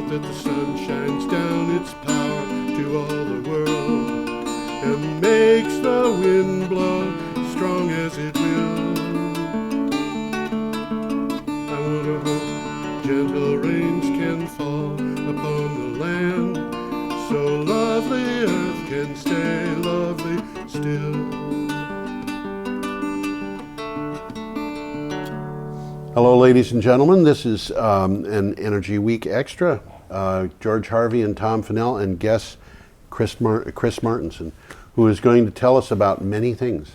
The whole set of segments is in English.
that the sun shines down its power to all the world and makes the wind blow strong as it will. I wonder how gentle rains can fall upon the land, so lovely earth can stay lovely still. Hello, ladies and gentlemen. This is an Energy Week Extra. George Harvey and Tom Fennell and guest Chris Martenson, who is going to tell us about many things.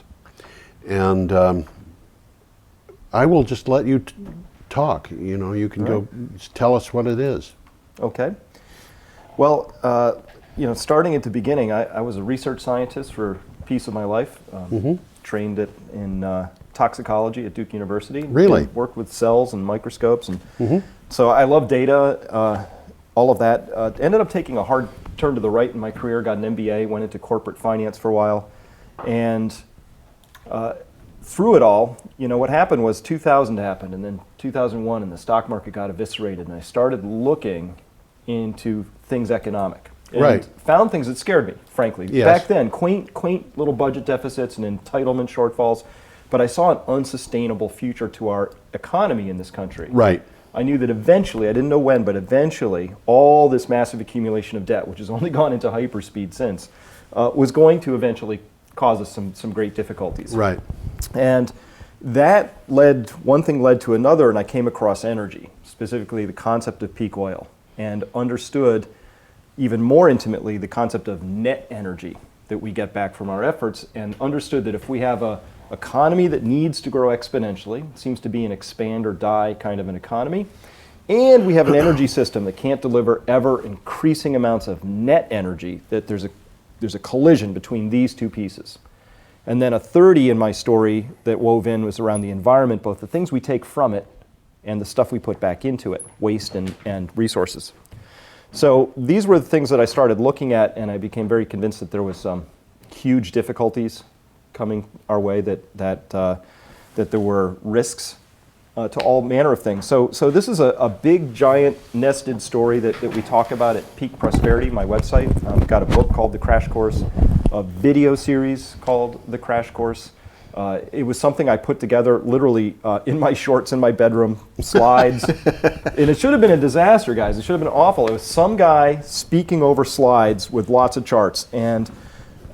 And I will just let you talk. You know, you can go tell us what it is. Okay. Well, you know, starting at the beginning, I was a research scientist for a piece of my life. Trained in toxicology at Duke University. Really? Worked with cells and microscopes, and so I love data, all of that. Ended up taking a hard turn to the right in my career, got an MBA, went into corporate finance for a while, and through it all, you know, what happened was 2000 happened, and then 2001, and the stock market got eviscerated, and I started looking into things economic. And found things that scared me, frankly. Yes. Back then, quaint little budget deficits and entitlement shortfalls, but I saw an unsustainable future to our economy in this country. Right. I knew that eventually, I didn't know when, but eventually, all this massive accumulation of debt, which has only gone into hyperspeed since, was going to eventually cause us some great difficulties. Right. And that one thing led to another, and I came across energy, specifically the concept of peak oil, and understood even more intimately the concept of net energy that we get back from our efforts, and understood that if we have a economy that needs to grow exponentially, seems to be an expand or die kind of an economy, and we have an energy system that can't deliver ever increasing amounts of net energy, that there's a collision between these two pieces. And then a 30 in my story that wove in was around the environment, both the things we take from it and the stuff we put back into it, waste and resources. So these were the things that I started looking at, and I became very convinced that there was some huge difficulties coming our way, that there were risks to all manner of things. So this is a big, giant, nested story that we talk about at Peak Prosperity, my website. I've got a book called The Crash Course, a video series called The Crash Course. It was something I put together literally in my shorts in my bedroom, slides. And it should have been a disaster, guys. It should have been awful. It was some guy speaking over slides with lots of charts. And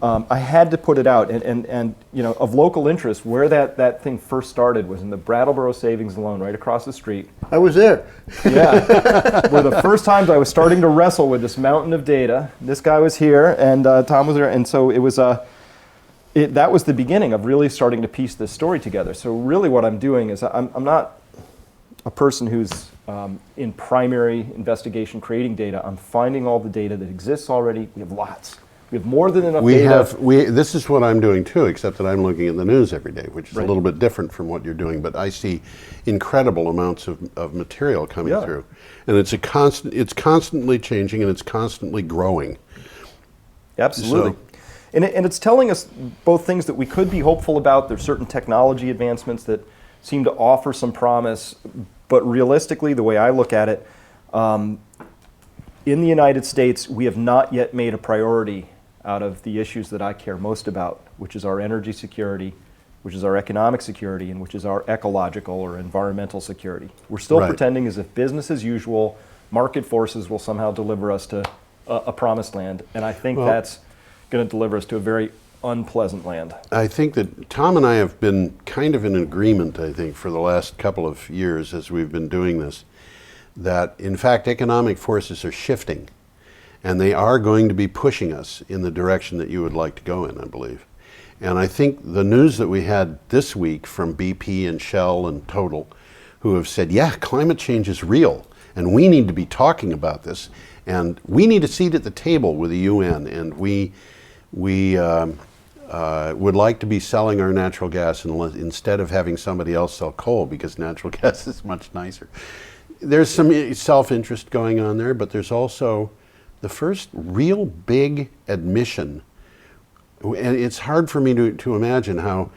I had to put it out. And you know, of local interest, where that thing first started was in the Brattleboro Savings and Loan right across the street. I was there. Yeah. Were the first times I was starting to wrestle with this mountain of data. This guy was here, and Tom was there. And so it was that was the beginning of really starting to piece this story together. So really what I'm doing is I'm not a person who's in primary investigation creating data. I'm finding all the data that exists already. We have lots. We have more than enough data. This is what I'm doing too, except that I'm looking at the news every day, which is a little bit different from what you're doing, but I see incredible amounts of material coming through. And it's constantly changing, and it's constantly growing. Absolutely. And it's telling us both things that we could be hopeful about. There's certain technology advancements that seem to offer some promise, but realistically, the way I look at it, in the United States, we have not yet made a priority out of the issues that I care most about, which is our energy security, which is our economic security, and which is our ecological or environmental security. We're still pretending as if business as usual, market forces will somehow deliver us to a promised land, and I think that's going to deliver us to a very unpleasant land. I think that Tom and I have been kind of in agreement, I think, for the last couple of years as we've been doing this, that in fact economic forces are shifting, and they are going to be pushing us in the direction that you would like to go in, I believe. And I think the news that we had this week from BP and Shell and Total, who have said, yeah, climate change is real, and we need to be talking about this, and we need a seat at the table with the UN, and we would like to be selling our natural gas instead of having somebody else sell coal, because natural gas is much nicer. There's some self-interest going on there, but there's also the first real big admission, and it's hard for me to imagine how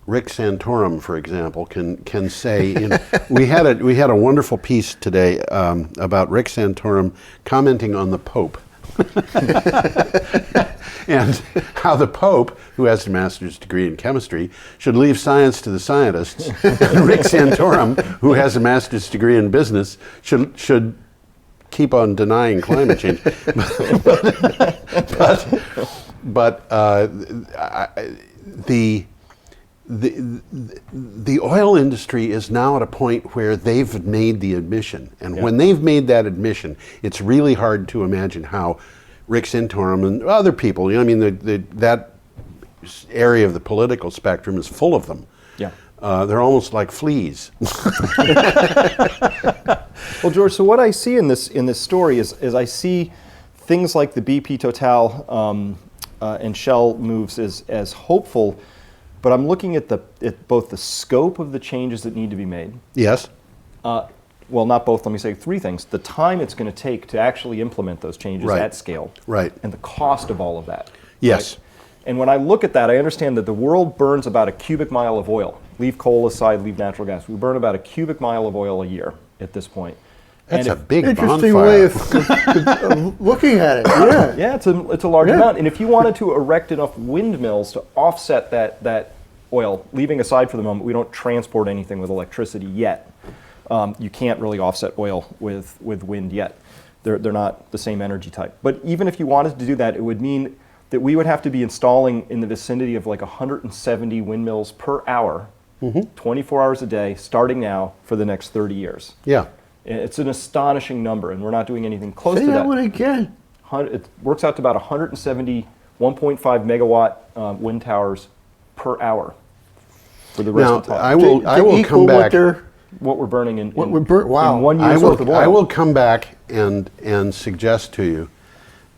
Rick Santorum, for example, can say, we had a wonderful piece today about Rick Santorum commenting on the Pope. And how the Pope, who has a master's degree in chemistry, should leave science to the scientists. And Rick Santorum, who has a master's degree in business, should keep on denying climate change. The oil industry is now at a point where they've made the admission, and when they've made that admission, it's really hard to imagine how Rick Santorum and other people, that area of the political spectrum is full of them. Yeah. They're almost like fleas. Well, George, so what I see in this story is I see things like the BP Total and Shell moves as hopeful, but I'm looking at both the scope of the changes that need to be made. Yes. Well, not both. Let me say three things. The time it's going to take to actually implement those changes Right. at scale. Right. And the cost of all of that. Yes. Right? And when I look at that, I understand that the world burns about a cubic mile of oil. Leave coal aside, leave natural gas. We burn about a cubic mile of oil a year at this point. That's and a big Interesting bonfire. way of looking at it. Yeah. Yeah, it's a large amount. And if you wanted to erect enough windmills to offset that oil, leaving aside for the moment, we don't transport anything with electricity yet. You can't really offset oil with wind yet. They're not the same energy type. But even if you wanted to do that, it would mean that we would have to be installing in the vicinity of like 170 windmills per hour, 24 hours a day, starting now for the next 30 years. Yeah. It's an astonishing number, and we're not doing anything close Say to that that. one again. It works out to about 170 1.5 megawatt wind towers per hour for the rest Now, of the time. I will equal come back. What we're burning in Wow. in 1 I year's worth of will, oil. I will come back and suggest to you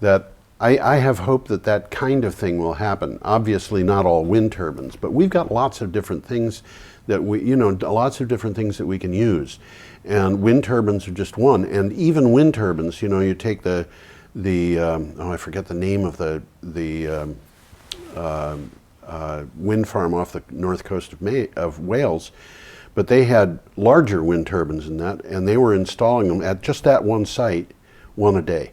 that I have hope that kind of thing will happen. Obviously, not all wind turbines, but we've got lots of different things that lots of different things that we can use, and wind turbines are just one. And even wind turbines, you take I forget the name of the wind farm off the north coast of Wales. But they had larger wind turbines than that, and they were installing them at just that one site, one a day,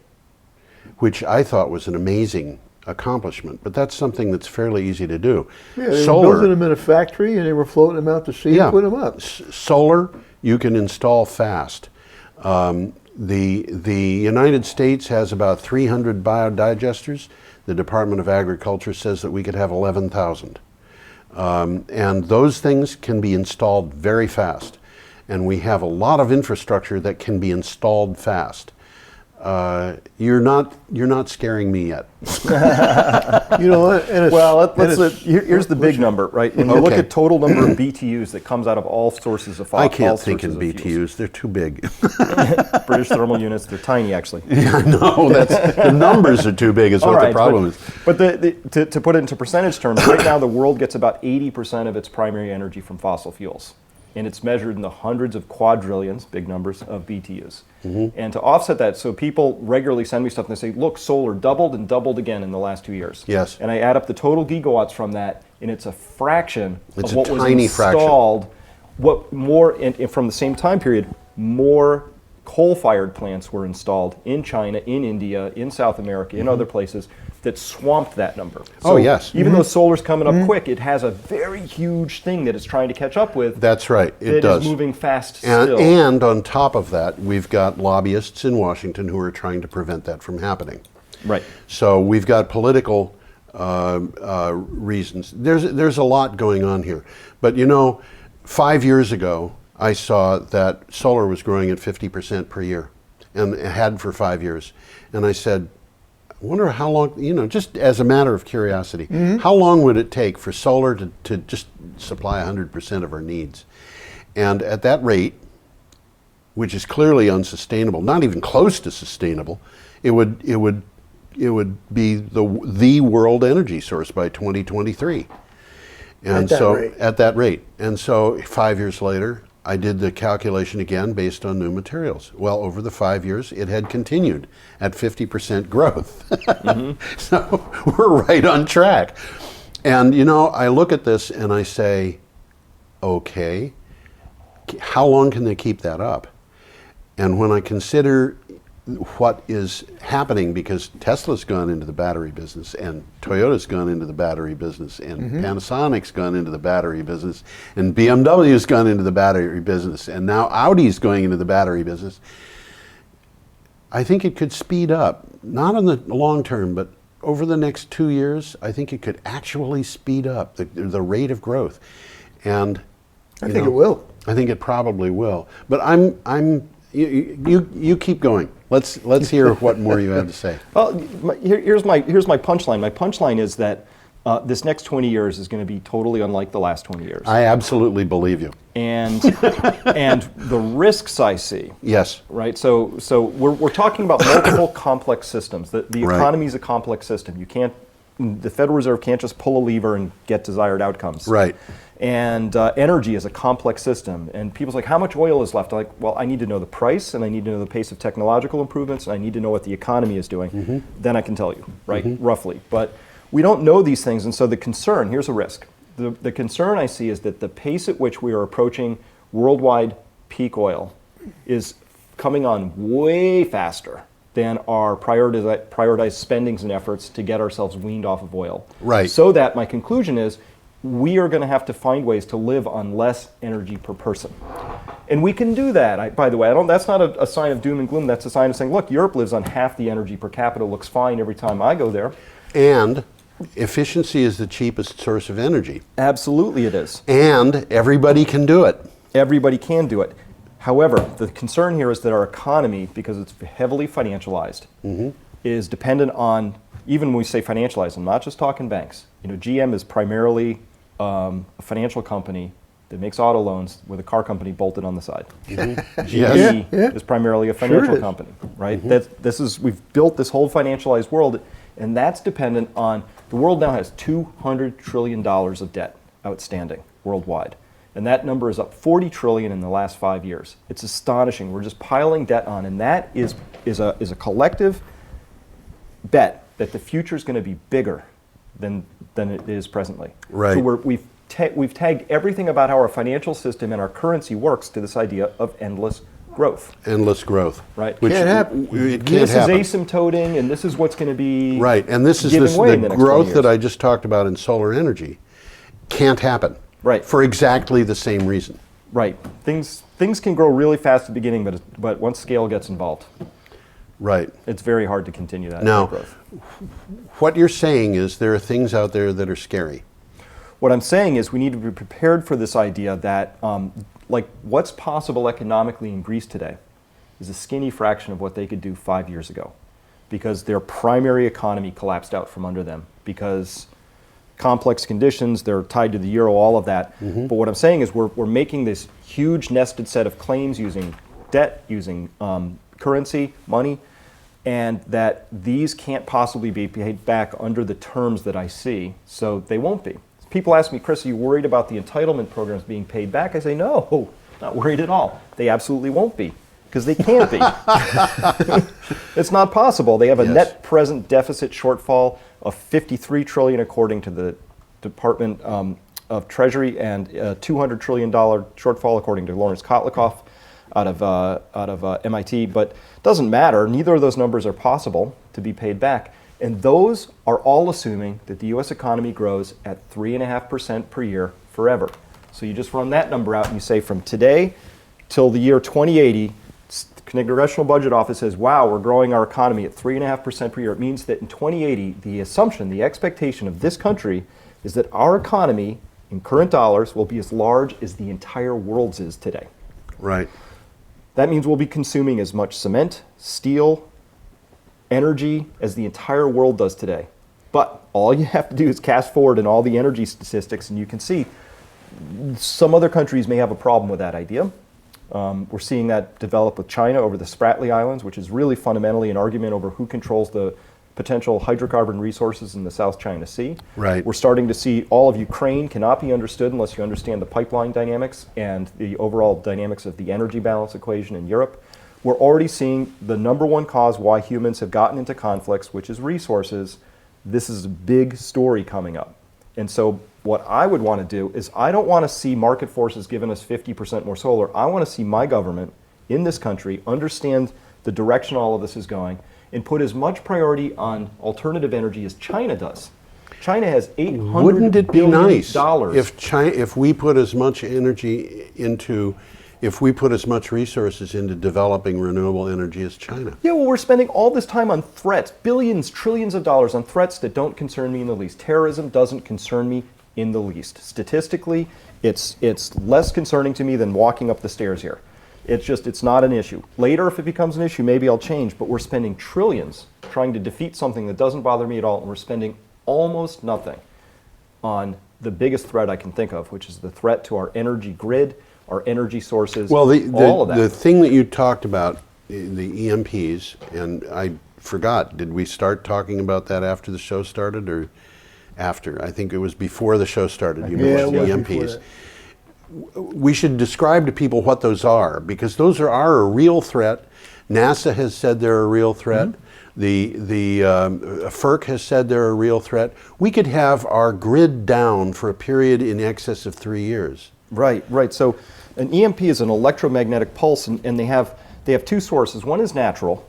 which I thought was an amazing accomplishment. But that's something that's fairly easy to do. Yeah, they were building them in a factory, and they were floating them out to sea and putting them up. Solar, you can install fast. The United States has about 300 biodigesters. The Department of Agriculture says that we could have 11,000. And those things can be installed very fast. And we have a lot of infrastructure that can be installed fast. You're not scaring me yet. You know what? Here's the big number, right? When you look at total number of BTUs that comes out of all sources of I can't think in BTUs. They're too big. British thermal units, they're tiny actually. Yeah, no, the numbers are too big is what the problem is. But to put it into percentage terms, right now the world gets about 80% of its primary energy from fossil fuels. And it's measured in the hundreds of quadrillions, big numbers, of BTUs. And to offset that, so people regularly send me stuff and they say, look, solar doubled and doubled again in the last 2 years. Yes. And I add up the total gigawatts from that, and it's a fraction It's of what a was tiny installed. What more, and from the same time period, more coal-fired plants were installed in China, in India, in South America, in other places that swamped that number. So yes. Even though solar's coming up quick, it has a very huge thing that it's trying to catch up with. That's right, it that does. is moving fast And, still. and on top of that, we've got lobbyists in Washington who are trying to prevent that from happening. Right. So we've got political reasons. There's a lot going on here. But 5 years ago, I saw that solar was growing at 50% per year, and it had for 5 years. And I said, I wonder how long, just as a matter of curiosity, how long would it take for solar to just supply 100% of our needs? And at that rate, which is clearly unsustainable, not even close to sustainable, it would be the world energy source by 2023. And at that rate. And so 5 years later, I did the calculation again based on new materials. Well, over the 5 years, it had continued at 50% growth. So we're right on track. And I look at this and I say, okay, how long can they keep that up? And when I consider what is happening, because Tesla's gone into the battery business, and Toyota's gone into the battery business, and Panasonic's gone into the battery business, and BMW's gone into the battery business, and now Audi's going into the battery business, I think it could speed up, not in the long term, but over the next 2 years, I think it could actually speed up the rate of growth. And I think it will. I think it probably will. But you keep going. Let's hear what more you have to say. Well, here's my punchline. My punchline is that this next 20 years is going to be totally unlike the last 20 years. I absolutely believe you. And the risks I see. Yes. Right. So we're talking about multiple complex systems. The Right. economy is a complex system. The Federal Reserve can't just pull a lever and get desired outcomes. Right. And energy is a complex system. And people's like, how much oil is left? I'm like, well, I need to know the price, and I need to know the pace of technological improvements, and I need to know what the economy is doing. Then I can tell you, right, roughly. But we don't know these things, and so the concern, here's a risk. The concern I see is that the pace at which we are approaching worldwide peak oil is coming on way faster than our prioritized spendings and efforts to get ourselves weaned off of oil. Right. So that my conclusion is we are going to have to find ways to live on less energy per person. And we can do that. By the way, that's not a sign of doom and gloom. That's a sign of saying, look, Europe lives on half the energy per capita, looks fine every time I go there. And efficiency is the cheapest source of energy. Absolutely it is. And everybody can do it. Everybody can do it. However, the concern here is that our economy, because it's heavily financialized, is dependent on, even when we say financialized, I'm not just talking banks. GM is primarily a financial company that makes auto loans with a car company bolted on the side. GE is primarily a financial company, right? We've built this whole financialized world, and that's dependent on, the world now has $200 trillion of debt outstanding worldwide. And that number is up 40 trillion in the last 5 years. It's astonishing. We're just piling debt on, and that is a collective bet that the future is going to be bigger than it is presently. Right. So we've tagged everything about how our financial system and our currency works to this idea of endless growth. Endless growth. Right. Which Can't happen. It can't happen. This is asymptoting, and this is what's going to be Right. And this is giving way in the the next 20 growth years. that I just talked about in solar energy can't happen. Right. For exactly the same reason. Right. Things can grow really fast at the beginning, but once scale gets involved, Right. it's very hard to continue that Now, growth. what you're saying is there are things out there that are scary. What I'm saying is we need to be prepared for this idea that what's possible economically in Greece today is a skinny fraction of what they could do 5 years ago, because their primary economy collapsed out from under them because complex conditions, they're tied to the euro, all of that. But what I'm saying is we're making this huge nested set of claims using debt, using currency, money, and that these can't possibly be paid back under the terms that I see, so they won't be. People ask me, Chris, are you worried about the entitlement programs being paid back? I say, no, not worried at all. They absolutely won't be, because they can't be. It's not possible. They have a net present deficit shortfall of 53 trillion according to the Department of Treasury, and a $200 trillion shortfall according to Lawrence Kotlikoff out of MIT. But it doesn't matter. Neither of those numbers are possible to be paid back. And those are all assuming that the U.S. economy grows at 3.5% per year forever. So you just run that number out and you say from today till the year 2080, the Congressional Budget Office says, wow, we're growing our economy at 3.5% per year. It means that in 2080, the assumption, the expectation of this country is that our economy in current dollars will be as large as the entire world's is today. Right. That means we'll be consuming as much cement, steel, energy as the entire world does today. But all you have to do is cast forward in all the energy statistics, and you can see some other countries may have a problem with that idea. We're seeing that develop with China over the Spratly Islands, which is really fundamentally an argument over who controls the potential hydrocarbon resources in the South China Sea. Right. We're starting to see all of Ukraine cannot be understood unless you understand the pipeline dynamics and the overall dynamics of the energy balance equation in Europe. We're already seeing the number one cause why humans have gotten into conflicts, which is resources. This is a big story coming up. And so what I would want to do is I don't want to see market forces giving us 50% more solar. I want to see my government in this country understand the direction all of this is going and put as much priority on alternative energy as China does. China has $800 Wouldn't it be nice if we put as much energy into, if we put as much resources into developing renewable energy as China? Yeah, well, we're spending all this time on threats, billions, trillions of dollars on threats that don't concern me in the least. Terrorism doesn't concern me in the least. Statistically, it's less concerning to me than walking up the stairs here. It's not an issue. Later, if it becomes an issue, maybe I'll change, but we're spending trillions trying to defeat something that doesn't bother me at all, and we're spending almost nothing on the biggest threat I can think of, which is the threat to our energy grid, our energy sources, Well, all of that. the thing that you talked about, the EMPs, and I forgot, did we start talking about that after the show started or after? I think it was before the show started. You mentioned it was the before EMPs. that. We should describe to people what those are, because those are a real threat. NASA has said they're a real threat. The FERC has said they're a real threat. We could have our grid down for a period in excess of 3 years. Right. So an EMP is an electromagnetic pulse, and they have two sources. One is natural,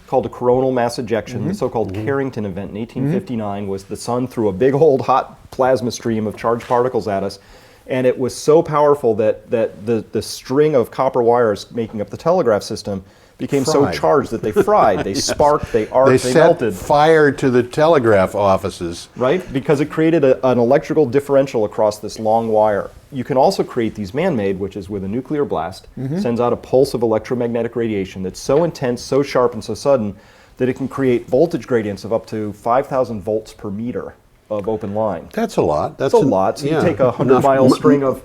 called a coronal mass ejection. The so-called Carrington event in 1859 was the sun threw a big old hot plasma stream of charged particles at us, and it was so powerful that the string of copper wires making up the telegraph system became so charged that they fried, they sparked, they arced, they melted. Set fire to the telegraph offices. Right, because it created an electrical differential across this long wire. You can also create these man-made, which is with a nuclear blast, sends out a pulse of electromagnetic radiation that's so intense, so sharp, and so sudden that it can create voltage gradients of up to 5,000 volts per meter of open line. That's a lot. That's a lot. So you take a 100-mile string of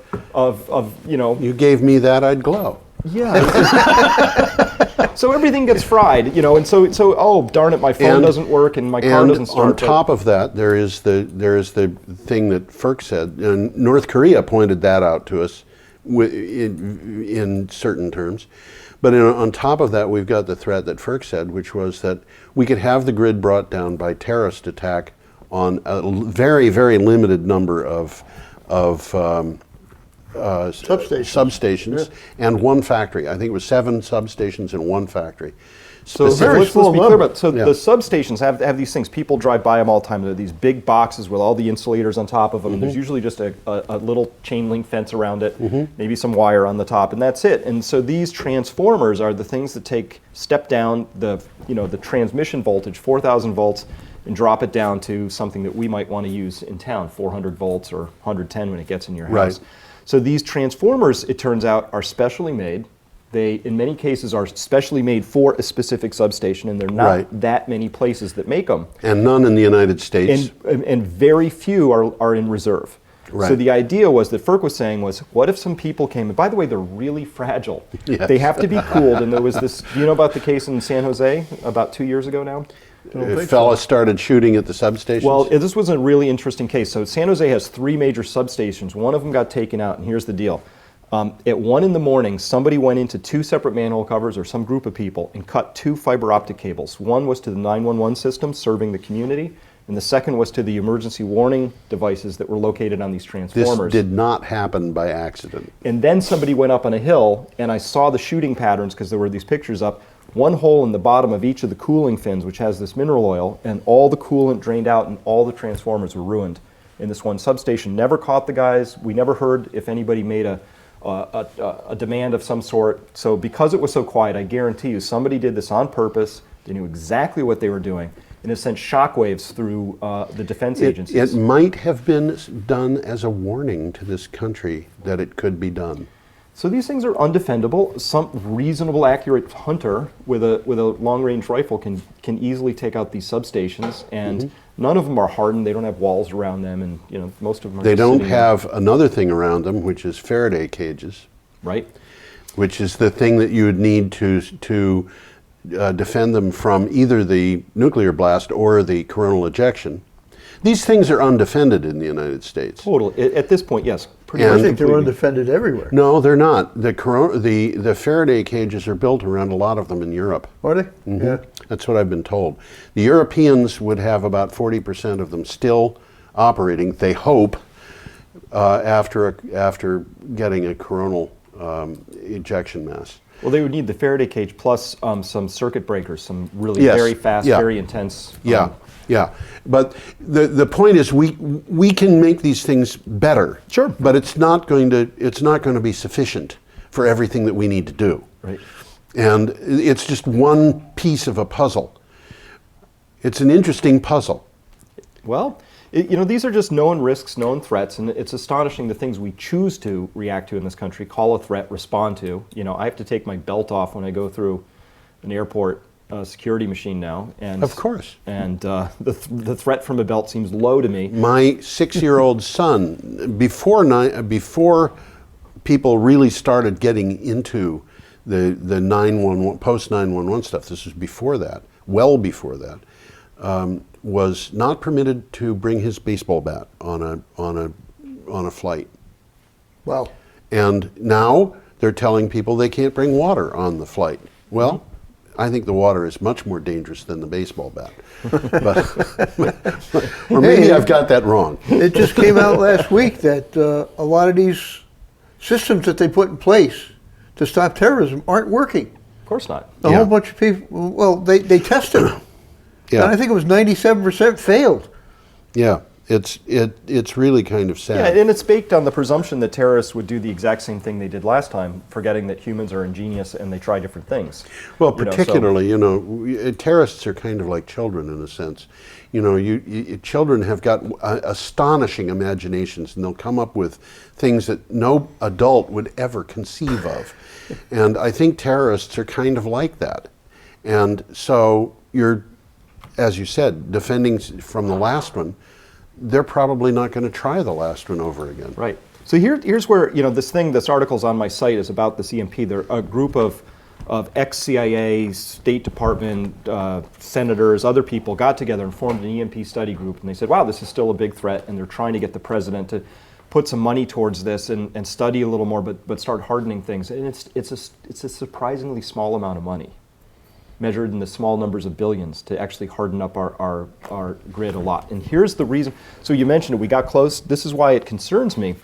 You gave me that, I'd glow. Yeah. So everything gets fried, and so oh darn it, my phone doesn't work and my car doesn't start. On top of that, there is the thing that FERC said, and North Korea pointed that out to us in certain terms. But on top of that, we've got the threat that FERC said, which was that we could have the grid brought down by terrorist attack on a very, very limited number of substations and one factory. I think it was 7 substations and 1 factory. So let's be clear about. So the substations have these things. People drive by them all the time. They're these big boxes with all the insulators on top of them. And there's usually just a little chain link fence around it, maybe some wire on the top, and that's it. And so these transformers are the things that step down the transmission voltage, 4,000 volts, and drop it down to something that we might want to use in town, 400 volts or 110 when it gets in your house. Right. So these transformers, it turns out, are specially made. They, in many cases, are specially made for a specific substation, and there are not that many places that make them. And none in the United States. And very few are in reserve. Right. So the idea was that FERC was saying was, what if some people came, and by the way, they're really fragile. Yes. They have to be cooled, and there was this, do you know about the case in San Jose about 2 years ago now? Fellas started shooting at the substations? Well, this was a really interesting case. So San Jose has 3 major substations. One of them got taken out, and here's the deal. At 1 in the morning, somebody went into 2 separate manhole covers, or some group of people, and cut 2 fiber optic cables. One was to the 911 system serving the community, and the second was to the emergency warning devices that were located on these transformers. This did not happen by accident. And then somebody went up on a hill, and I saw the shooting patterns because there were these pictures up. One hole in the bottom of each of the cooling fins, which has this mineral oil, and all the coolant drained out and all the transformers were ruined. And this one substation never caught the guys. We never heard if anybody made a demand of some sort. So because it was so quiet, I guarantee you somebody did this on purpose. They knew exactly what they were doing, and it sent shockwaves through the defense agencies. It might have been done as a warning to this country that it could be done. So these things are undefendable. Some reasonable, accurate hunter with a long-range rifle can easily take out these substations, and none of them are hardened. They don't have walls around them, and most of them are. They don't have another thing around them, which is Faraday cages, right? Which is the thing that you would need to defend them from either the nuclear blast or the coronal ejection. These things are undefended in the United States. Totally. At this point, yes. I think they're undefended everywhere. No, they're not. The Faraday cages are built around a lot of them in Europe. Are they? Yeah. That's what I've been told. The Europeans would have about 40% of them still operating, they hope, after getting a coronal ejection mass. Well, they would need the Faraday cage plus some circuit breakers, some really Yes. very fast, Yeah. very intense. Yeah, yeah. But the point is, we can make these things better. Sure. But it's not going to be sufficient for everything that we need to do. Right. And it's just one piece of a puzzle. It's an interesting puzzle. Well, these are just known risks, known threats, and it's astonishing the things we choose to react to in this country, call a threat, respond to. I have to take my belt off when I go through an airport security machine now. And Of course. And the threat from a belt seems low to me. My 6-year-old son, before people really started getting into the 911 post 911 stuff, this was before that, well before that, was not permitted to bring his baseball bat on a flight. Wow. And now they're telling people they can't bring water on the flight. Well, I think the water is much more dangerous than the baseball bat. Or maybe I've got that wrong. It just came out last week that a lot of these systems that they put in place to stop terrorism aren't working. Of course not. A Yeah. whole bunch of people, well, they tested them. Yeah. And I think it was 97% failed. Yeah, it's really kind of Yeah, sad. and it's baked on the presumption that terrorists would do the exact same thing they did last time, forgetting that humans are ingenious and they try different things. Well, You know, so- particularly, terrorists are kind of like children in a sense. Children have got astonishing imaginations, and they'll come up with things that no adult would ever conceive of. And I think terrorists are kind of like that. And so you're, as you said, defending from the last one. They're probably not going to try the last one over again. Right. So here's where, this article's on my site is about this EMP. They're a group of ex-CIA, State Department, senators, other people got together and formed an EMP study group. And they said, wow, this is still a big threat. And they're trying to get the president to put some money towards this and study a little more, but start hardening things. And it's a surprisingly small amount of money, measured in the small numbers of billions, to actually harden up our grid a lot. And here's the reason. So you mentioned it, we got close. This is why it concerns me,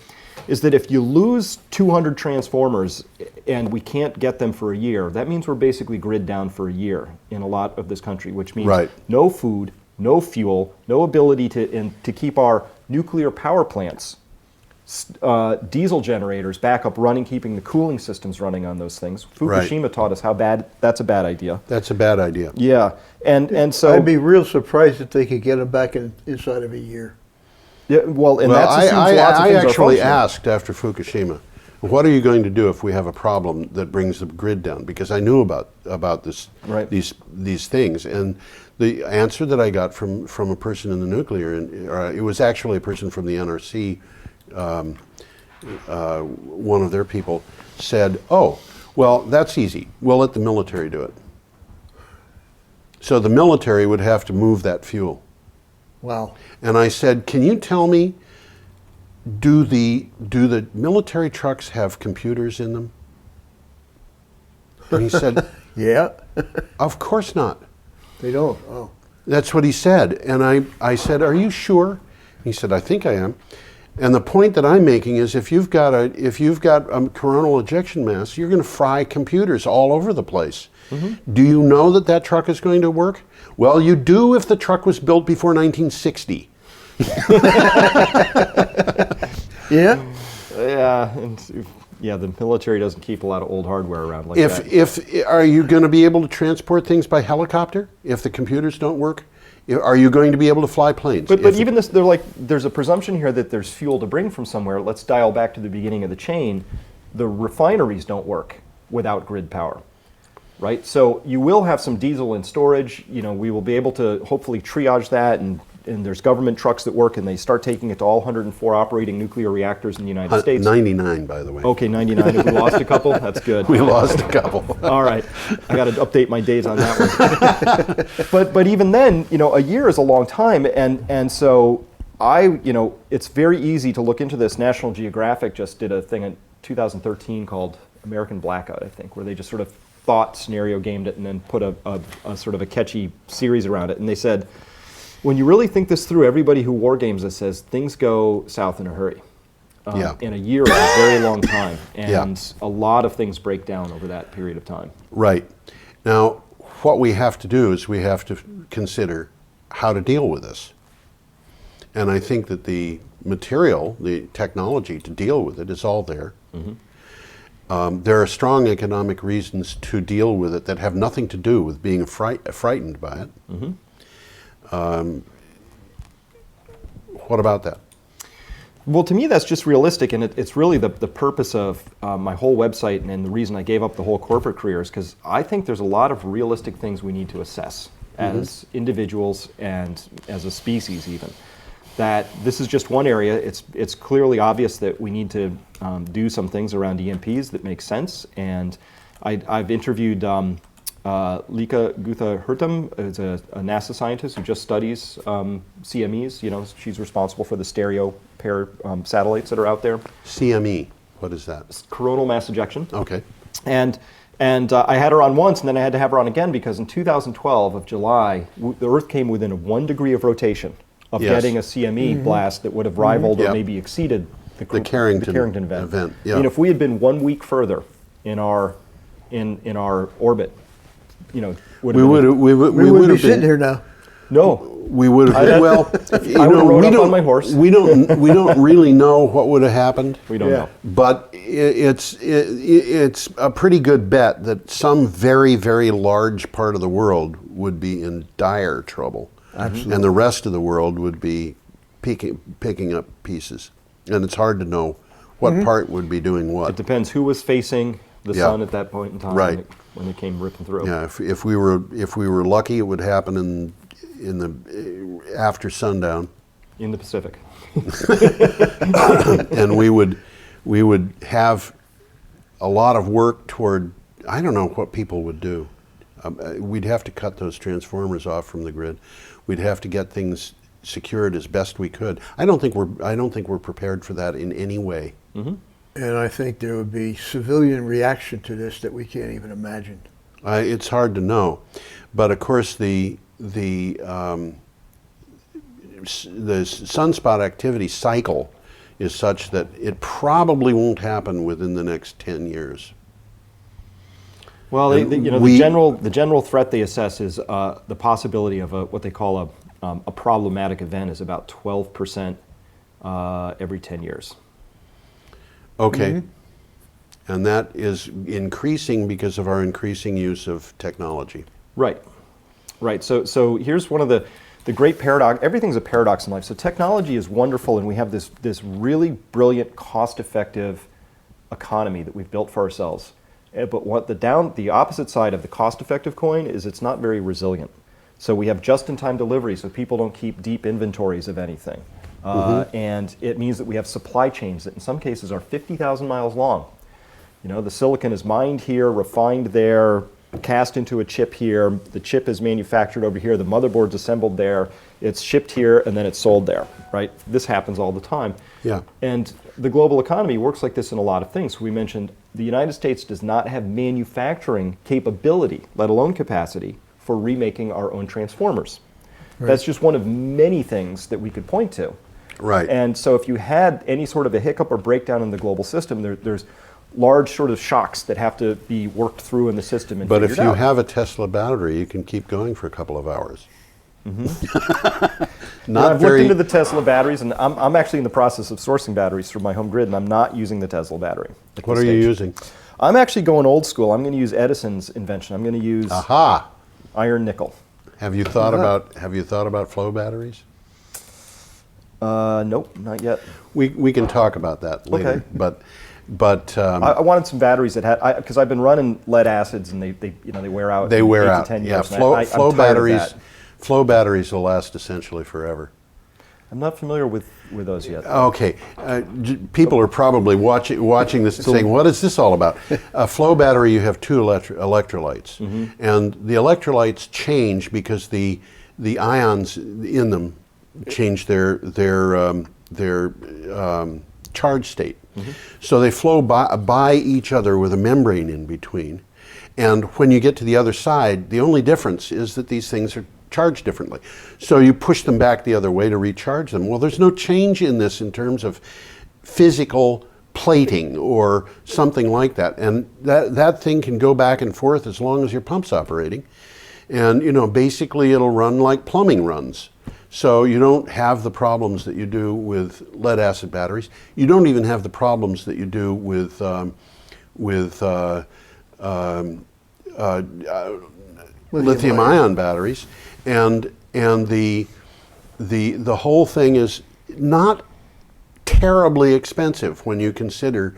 is that if you lose 200 transformers and we can't get them for a year, that means we're basically grid down for a year in a lot of this country, which means Right. no food, no fuel, no ability to keep our nuclear power plants, diesel generators back up running, keeping the cooling systems running on those things. Fukushima taught us how bad that's a bad idea. That's a bad idea. Yeah, and so I'd be real surprised if they could get them back inside of a year. yeah, well, and Well, that's assumes lots of I things are actually functional. asked after Fukushima, what are you going to do if we have a problem that brings the grid down? Because I knew about this, Right. these things, and the answer that I got from a person in the nuclear, it was actually a person from the NRC. One of their people said, "Oh, well, that's easy. We'll let the military do it." So the military would have to move that fuel. Wow. And I said, "Can you tell me, do the military trucks have computers in them?" And he said, Yeah. "Of course not." They don't. Oh. That's what he said. And I said, "Are you sure?" He said, "I think I am." And the point that I'm making is, if you've got a coronal ejection mass, you're going to fry computers all over the place. Mm-hmm. Do you know that truck is going to work? Well, you do if the truck was built before 1960. Yeah. Yeah, the military doesn't keep a lot of old hardware around like that. If are you going to be able to transport things by helicopter if the computers don't work? Are you going to be able to fly planes? But even this, there's a presumption here that there's fuel to bring from somewhere. Let's dial back to the beginning of the chain. The refineries don't work without grid power, right? So you will have some diesel in storage. We will be able to hopefully triage that, and there's government trucks that work, and they start taking it to all 104 operating nuclear reactors in the United States. 99, by the way. Okay, 99. If we lost a couple, that's good. We lost a couple. All right, I got to update my days on that one. but even then, a year is a long time, and so it's very easy to look into this. National Geographic just did a thing in 2013 called American Blackout, I think, where they just sort of thought scenario gamed it and then put a sort of a catchy series around it, and they said, When you really think this through, everybody who war games this says things go south in a hurry. And a year is a very long time, and a lot of things break down over that period of time. Right. Now, what we have to do is we have to consider how to deal with this. And I think that the material, the technology to deal with it is all there. There are strong economic reasons to deal with it that have nothing to do with being frightened by it. What about that? Well, to me, that's just realistic, and it's really the purpose of my whole website, and the reason I gave up the whole corporate career is because I think there's a lot of realistic things we need to assess as individuals and as a species even. That this is just one area. It's clearly obvious that we need to do some things around EMPs that make sense, and I've interviewed Lika Gutha-Hurtum is a NASA scientist who just studies CMEs. You know, she's responsible for the stereo pair satellites that are out there. CME, what is that? It's coronal mass ejection. Okay. And I had her on once, and then I had to have her on again because in 2012 of July, the Earth came within 1 degree of rotation of getting a CME blast that would have rivaled or maybe exceeded the Carrington event. Yeah. I mean, if we had been 1 week further in our orbit, you know, we would be sitting here now. No, we would have. Well, I would have rode up on my horse. We don't really know what would have happened. We don't know, but it's a pretty good bet that some very, very large part of the world would be in dire trouble. Absolutely. And the rest of the world would be picking up pieces, and it's hard to know what part would be doing what. It depends who was facing the sun at that point in time, right, when it came ripping through. Yeah, if we were lucky, it would happen in the after sundown in the Pacific, and we would have a lot of work toward. I don't know what people would do. We'd have to cut those transformers off from the grid. We'd have to get things secured as best we could. I don't think we're prepared for that in any way. And I think there would be civilian reaction to this that we can't even imagine. It's hard to know, but of course the sunspot activity cycle is such that it probably won't happen within the next 10 years. Well, the general threat they assess is the possibility of what they call a problematic event is about 12% every 10 years. Okay. And that is increasing because of our increasing use of technology. Right. So here's one of the great paradox. Everything's a paradox in life. So technology is wonderful, and we have this really brilliant, cost-effective economy that we've built for ourselves. But what the opposite side of the cost-effective coin is it's not very resilient. So we have just-in-time delivery, so people don't keep deep inventories of anything. And it means that we have supply chains that in some cases are 50,000 miles long. You know, the silicon is mined here, refined there, cast into a chip here. The chip is manufactured over here. The motherboard's assembled there. It's shipped here, and then it's sold there, right? This happens all the time. Yeah. And the global economy works like this in a lot of things. We mentioned the United States does not have manufacturing capability, let alone capacity, for remaking our own transformers. Right. That's just one of many things that we could point to. Right. And so if you had any sort of a hiccup or breakdown in the global system, there's large sort of shocks that have to be worked through in the system and But if figured you out. have a Tesla battery, you can keep going for a couple of hours. I've looked into the Tesla batteries, and I'm actually in the process of sourcing batteries for my home grid, and I'm not using the Tesla battery. What are you using? I'm actually going old school. I'm going to use Edison's invention. I'm going to use iron nickel. Have you thought about flow batteries? Nope, not yet. We can talk about that later. Okay. But I wanted some batteries that had, because I've been running lead acids and they wear out. They wear 8 out. to 10 Yeah, years. flow batteries. Flow batteries will last essentially forever. I'm not familiar with those yet. Okay, people are probably watching this and saying, "What is this all about?" A flow battery, you have two electrolytes, and the electrolytes change because the ions in them change their charge state. So they flow by each other with a membrane in between. And when you get to the other side, the only difference is that these things are charged differently. So you push them back the other way to recharge them. Well, there's no change in this in terms of physical plating or something like that. And that thing can go back and forth as long as your pump's operating. And, you know, basically it'll run like plumbing runs. So you don't have the problems that you do with lead acid batteries. You don't even have the problems that you do with lithium ion batteries. And the whole thing is not terribly expensive when you consider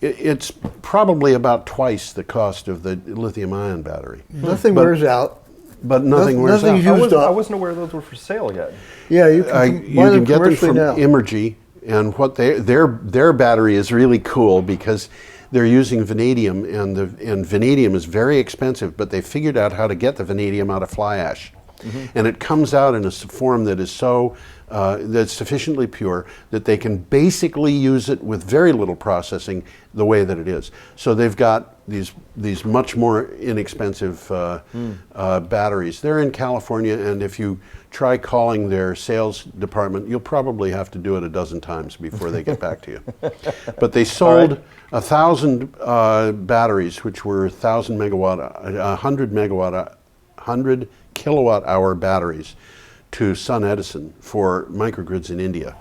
it's probably about twice the cost of the lithium ion battery. Nothing wears out. But nothing wears out. Nothing's used up. I wasn't aware those were for sale yet. Yeah, you can buy them get them commercially from now. Emergy, and what their battery is really cool because they're using vanadium, and vanadium is very expensive, but they figured out how to get the vanadium out of fly ash. And it comes out in a form that is so that's sufficiently pure that they can basically use it with very little processing the way that it is. So they've got these much more inexpensive batteries. They're in California, and if you try calling their sales department, you'll probably have to do it a dozen times before they get back to you. But they sold 1,000 batteries, which were 1,000 megawatt, 100 kilowatt hour batteries to Sun Edison for microgrids in India.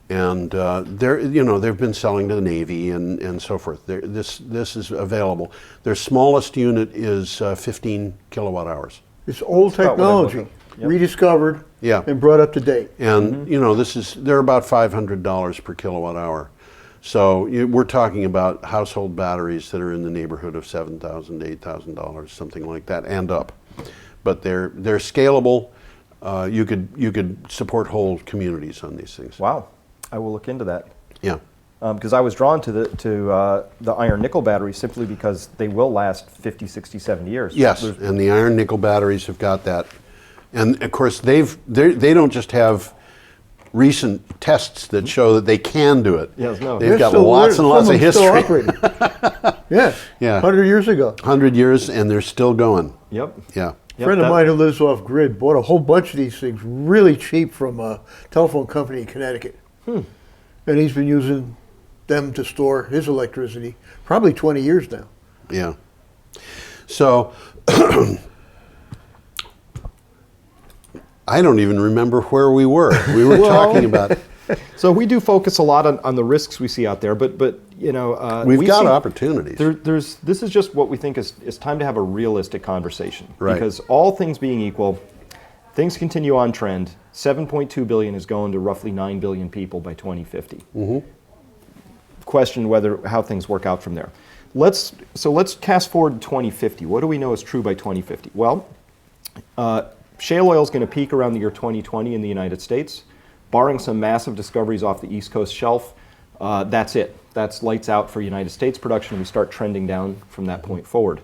And they've been selling to the Navy and so forth. This is available. Their smallest unit is 15 kilowatt hours. It's old technology, rediscovered and brought up to date. And they're about $500 per kilowatt hour. So we're talking about household batteries that are in the neighborhood of $7,000 to $8,000, something like that, and up. But they're scalable. You could support whole communities on these things. Wow, I will look into that. Yeah. Because I was drawn to the iron nickel batteries simply because they will last 50, 60, 70 years. Yes, and the iron nickel batteries have got that. And of course, they don't just have recent tests that show that they can do it. Yes, no. They've got lots and lots of history. Yes, Yeah. 100 years ago. 100 years, and they're still going. Yep. Yeah. A friend of mine who lives off grid bought a whole bunch of these things really cheap from a telephone company in Connecticut. And he's been using them to store his electricity probably 20 years now. Yeah. So I don't even remember where we were. We were talking about. So we do focus a lot on the risks we see out there, but we've got opportunities. This is just what we think is time to have a realistic conversation. Right. Because all things being equal, things continue on trend. 7.2 billion is going to roughly 9 billion people by 2050. Question how things work out from there. Let's cast forward to 2050. What do we know is true by 2050? Well, shale oil is going to peak around the year 2020 in the United States. Barring some massive discoveries off the East Coast shelf, that's it. That's lights out for United States production. We start trending down from that point forward.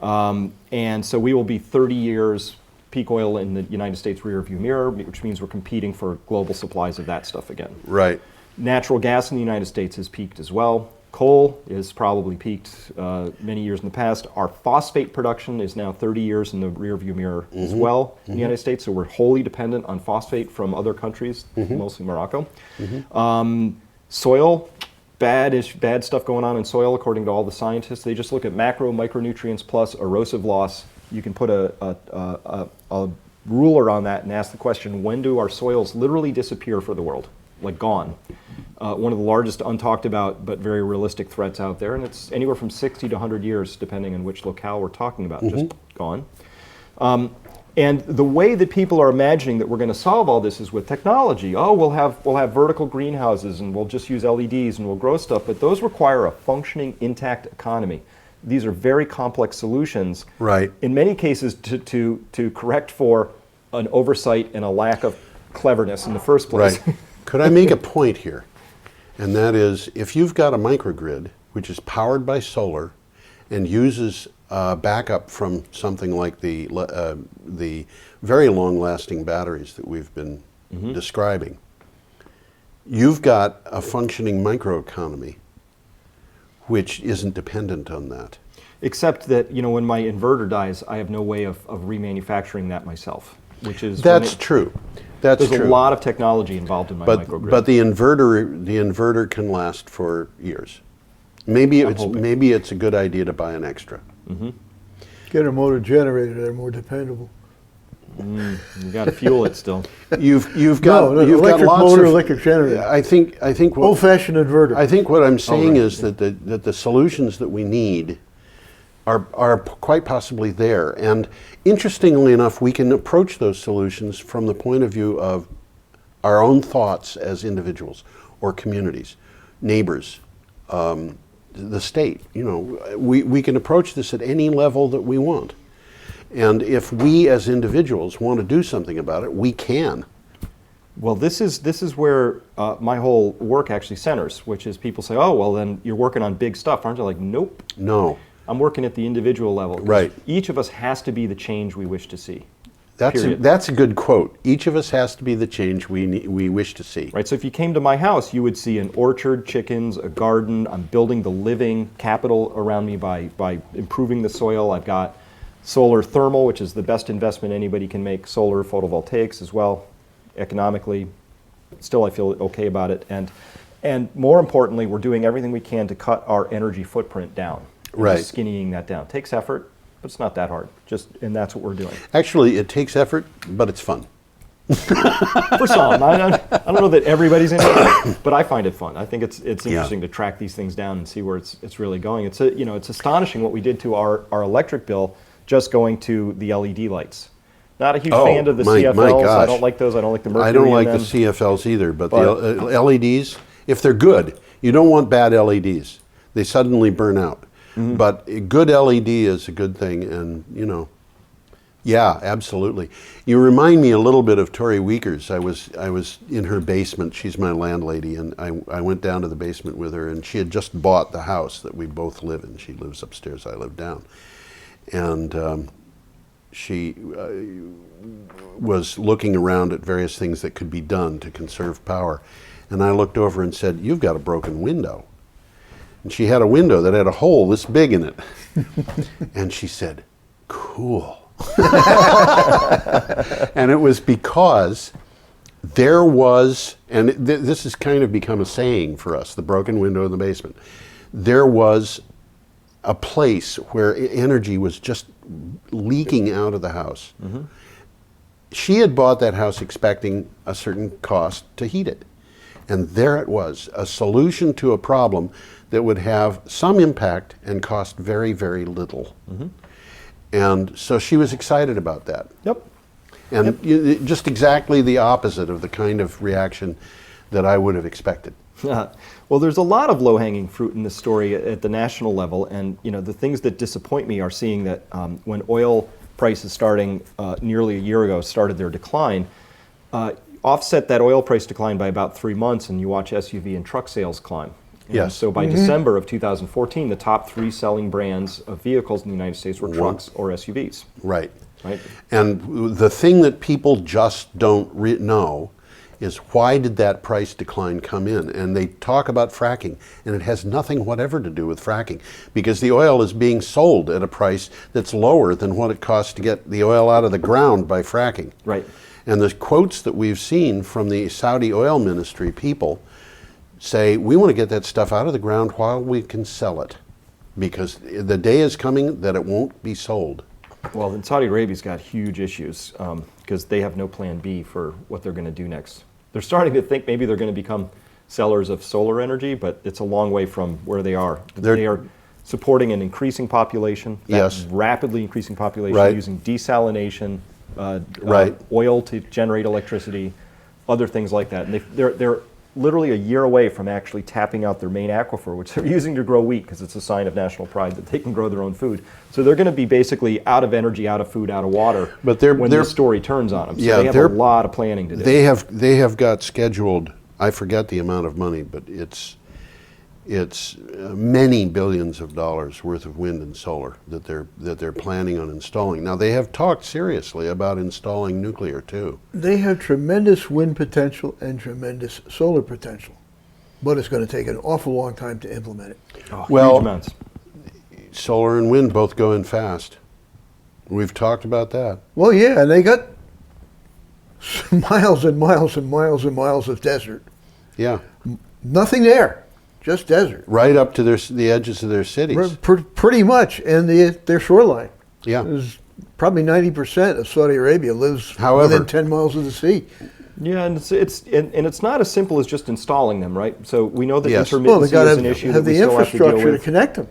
And so we will be 30 years peak oil in the United States rear view mirror, which means we're competing for global supplies of that stuff again. Right. Natural gas in the United States has peaked as well. Coal is probably peaked many years in the past. Our phosphate production is now 30 years in the rear view mirror as well in the United States, so we're wholly dependent on phosphate from other countries, mostly Morocco. Soil, bad stuff going on in soil according to all the scientists. They just look at macro, micronutrients plus erosive loss. You can put a ruler on that and ask the question, when do our soils literally disappear for the world? Like gone. One of the largest untalked about but very realistic threats out there, and it's anywhere from 60 to 100 years depending on which locale we're talking about, just gone. And the way that people are imagining that we're going to solve all this is with technology. Oh, we'll have vertical greenhouses and we'll just use LEDs and we'll grow stuff, but those require a functioning, intact economy. These are very complex solutions. Right. In many cases to correct for an oversight and a lack of cleverness in the first place. Right. Could I make a point here? And that is, if you've got a microgrid which is powered by solar and uses backup from something like the very long-lasting batteries that we've been describing, you've got a functioning microeconomy which isn't dependent on that. Except that, when my inverter dies, I have no way of remanufacturing that myself, which is... That's true. That's There's true. a lot of technology involved in my microgrid. But the inverter can last for years. Maybe it's a good idea to buy an extra. Get a motor generator; they're more dependable. You got to fuel it still. You've got electric lots motor, of electric generator. I think what, Old-fashioned inverter. I think what I'm saying is that the solutions that we need are quite possibly there. And interestingly enough, we can approach those solutions from the point of view of our own thoughts as individuals or communities, neighbors, the state. We can approach this at any level that we want. And if we as individuals want to do something about it, we can. Well, this is where my whole work actually centers, which is people say, oh, well, then you're working on big stuff, aren't you? Like, nope. No. I'm working at the individual level. Right. Each of us has to be the change we wish to see. That's a good quote. Each of us has to be the change we wish to see. Right. So if you came to my house, you would see an orchard, chickens, a garden. I'm building the living capital around me by improving the soil. I've got solar thermal, which is the best investment anybody can make. Solar photovoltaics as well, economically. Still, I feel okay about it. And more importantly, we're doing everything we can to cut our energy footprint down. Right. Just skinnying that down. It takes effort, but it's not that hard. And that's what we're doing. Actually, it takes effort, but it's fun. For some. I don't know that everybody's into it, but I find it fun. I think it's interesting to track these things down and see where it's really going. It's astonishing what we did to our electric bill just going to the LED lights. Not a huge fan of the CFLs. My gosh. I don't like those. I don't like the mercury I don't like in them. the CFLs either, but the LEDs, if they're good, you don't want bad LEDs. They suddenly burn out. But a good LED is a good thing, and yeah, absolutely. You remind me a little bit of Tori Weekers. I was in her basement. She's my landlady, and I went down to the basement with her, and she had just bought the house that we both live in. She lives upstairs, I live down. And she was looking around at various things that could be done to conserve power. And I looked over and said, "You've got a broken window." And she had a window that had a hole this big in it. And she said, "Cool." And it was because there was, and this has kind of become a saying for us, the broken window in the basement. There was a place where energy was just leaking out of the house. She had bought that house expecting a certain cost to heat it. And there it was, a solution to a problem that would have some impact and cost very, very little. And so she was excited about that. Yep. And just exactly the opposite of the kind of reaction that I would have expected. Well, there's a lot of low-hanging fruit in this story at the national level, and the things that disappoint me are seeing that when oil prices starting nearly a year ago started their decline, offset that oil price decline by about 3 months, and you watch SUV and truck sales climb. And Yes. so by December of 2014, the top 3 selling brands of vehicles in the United States were trucks or SUVs. Right. Right. And the thing that people just don't know is, why did that price decline come in? And they talk about fracking, and it has nothing whatever to do with fracking, because the oil is being sold at a price that's lower than what it costs to get the oil out of the ground by fracking. Right. And the quotes that we've seen from the Saudi oil ministry people say, we want to get that stuff out of the ground while we can sell it, because the day is coming that it won't be sold. Well, then Saudi Arabia's got huge issues because they have no plan B for what they're going to do next. They're starting to think maybe they're going to become sellers of solar energy, but it's a long way from where they are. They are supporting an increasing population, Yes. rapidly increasing population, Right. using desalination, Right. oil to generate electricity, other things like that. And they're literally a year away from actually tapping out their main aquifer, which they're using to grow wheat, because it's a sign of national pride that they can grow their own food. So they're going to be basically out of energy, out of food, out of water But when this story turns on them. So Yeah, they have a lot of planning to do. They have got scheduled, I forget the amount of money, but it's many billions of dollars worth of wind and solar that they're planning on installing. Now, they have talked seriously about installing nuclear too. They have tremendous wind potential and tremendous solar potential, but it's going to take an awful long time to implement it. Oh, Well, huge amounts. solar and wind both go in fast. We've talked about that. Well, yeah, and they got miles and miles and miles and miles of desert. Yeah. Nothing there, just desert. Right up to the edges of their cities. Pretty much, and their shoreline. Yeah. There's probably 90% of Saudi Arabia lives However, within 10 miles of the sea. Yeah, and it's not as simple as just installing them, right? So we know that Yes. Well, they intermittency got is an to issue that have we the still have to deal infrastructure to with. connect them.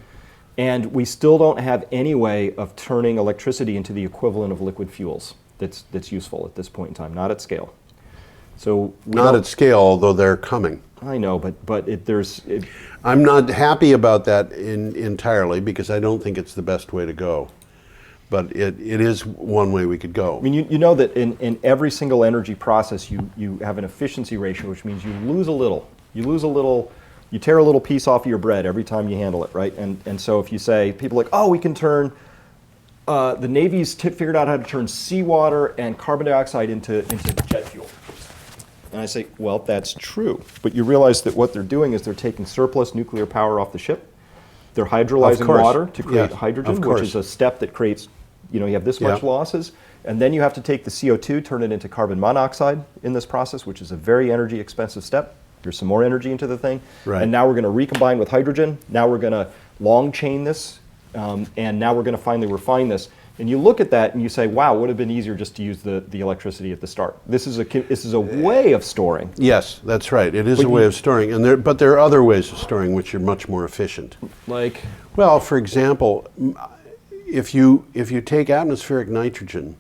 And we still don't have any way of turning electricity into the equivalent of liquid fuels that's useful at this point in time, not at scale. So Not at scale, although they're coming. I know, but I'm not happy about that entirely because I don't think it's the best way to go. But it is one way we could go. I mean, you know that in every single energy process, you have an efficiency ratio, which means you lose a little. You tear a little piece off of your bread every time you handle it, right? And so if you say, people are like, oh, we can turn, the Navy's figured out how to turn seawater and carbon dioxide into jet fuel. And I say, well, that's true. But you realize that what they're doing is they're taking surplus nuclear power off the ship. They're hydrolyzing water to create hydrogen, which is a step that creates, you have this much losses. And then you have to take the CO2, turn it into carbon monoxide in this process, which is a very energy expensive step. There's some more energy into the thing. Right. And now we're going to recombine with hydrogen. Now we're going to long chain this. And now we're going to finally refine this. And you look at that and you say, wow, it would have been easier just to use the electricity at the start. This is a way of storing. Yes, that's right. It is a way of storing. But there are other ways of storing which are much more efficient. Like? Well, for example, if you take atmospheric nitrogen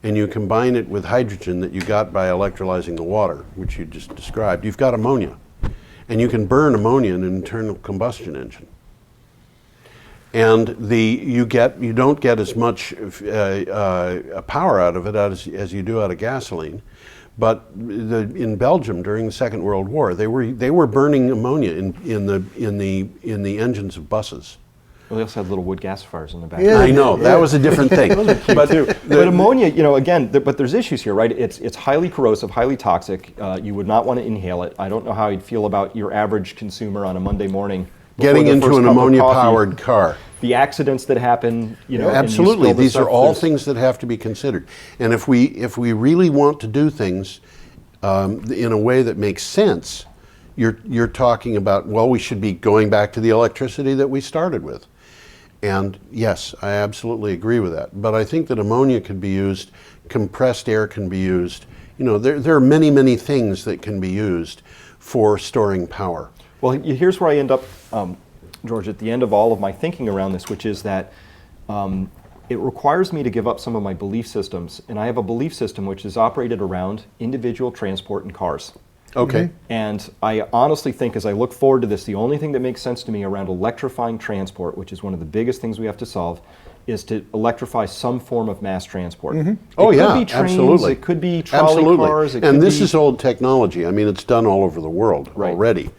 and you combine it with hydrogen that you got by electrolyzing the water, which you just described, you've got ammonia. And you can burn ammonia in an internal combustion engine. And you don't get as much power out of it as you do out of gasoline. But in Belgium during the Second World War, they were burning ammonia in the engines of buses. Well, they also had little wood gasifiers in the back. Yeah, I know that was a different thing. but ammonia, again, but there's issues here, right? It's highly corrosive, highly toxic. You would not want to inhale it. I don't know how you'd feel about your average consumer on a Monday morning Getting into an ammonia-powered car. The accidents that happen, Absolutely, these are all things that have to be considered. And if we really want to do things in a way that makes sense, you're talking about, well, we should be going back to the electricity that we started with. And yes, I absolutely agree with that. But I think that ammonia could be used, compressed air can be used. There are many, many things that can be used for storing power. Well, here's where I end up, George, at the end of all of my thinking around this, which is that it requires me to give up some of my belief systems. And I have a belief system which is operated around individual transport and cars. Okay. And I honestly think, as I look forward to this, the only thing that makes sense to me around electrifying transport, which is one of the biggest things we have to solve, is to electrify some form of mass transport. Mm-hmm. It could be trains, absolutely. it could be trolley cars. And this is old technology. I mean, it's done all over the world already.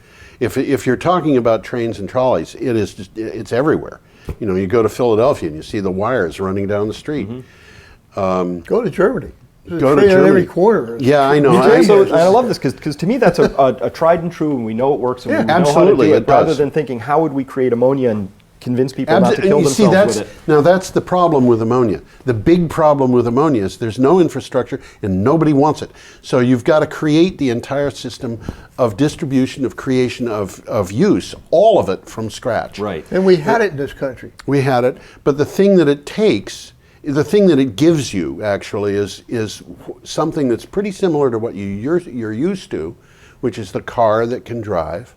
If you're talking about trains and trolleys, it's everywhere. You go to Philadelphia and you see the wires running down the street. Mm-hmm. Go to Germany. Go to Germany. On every corner. Yeah, I know. I love this because to me that's a tried and true, and we know it works, and we know how to do it, rather than thinking how would we create ammonia and convince people not to kill themselves with it. Now that's the problem with ammonia. The big problem with ammonia is there's no infrastructure and nobody wants it. So you've got to create the entire system of distribution, of creation, of use, all of it from scratch. Right. And we had it in this country. We had it, but the thing that it takes, the thing that it gives you actually is something that's pretty similar to what you're used to, which is the car that can drive.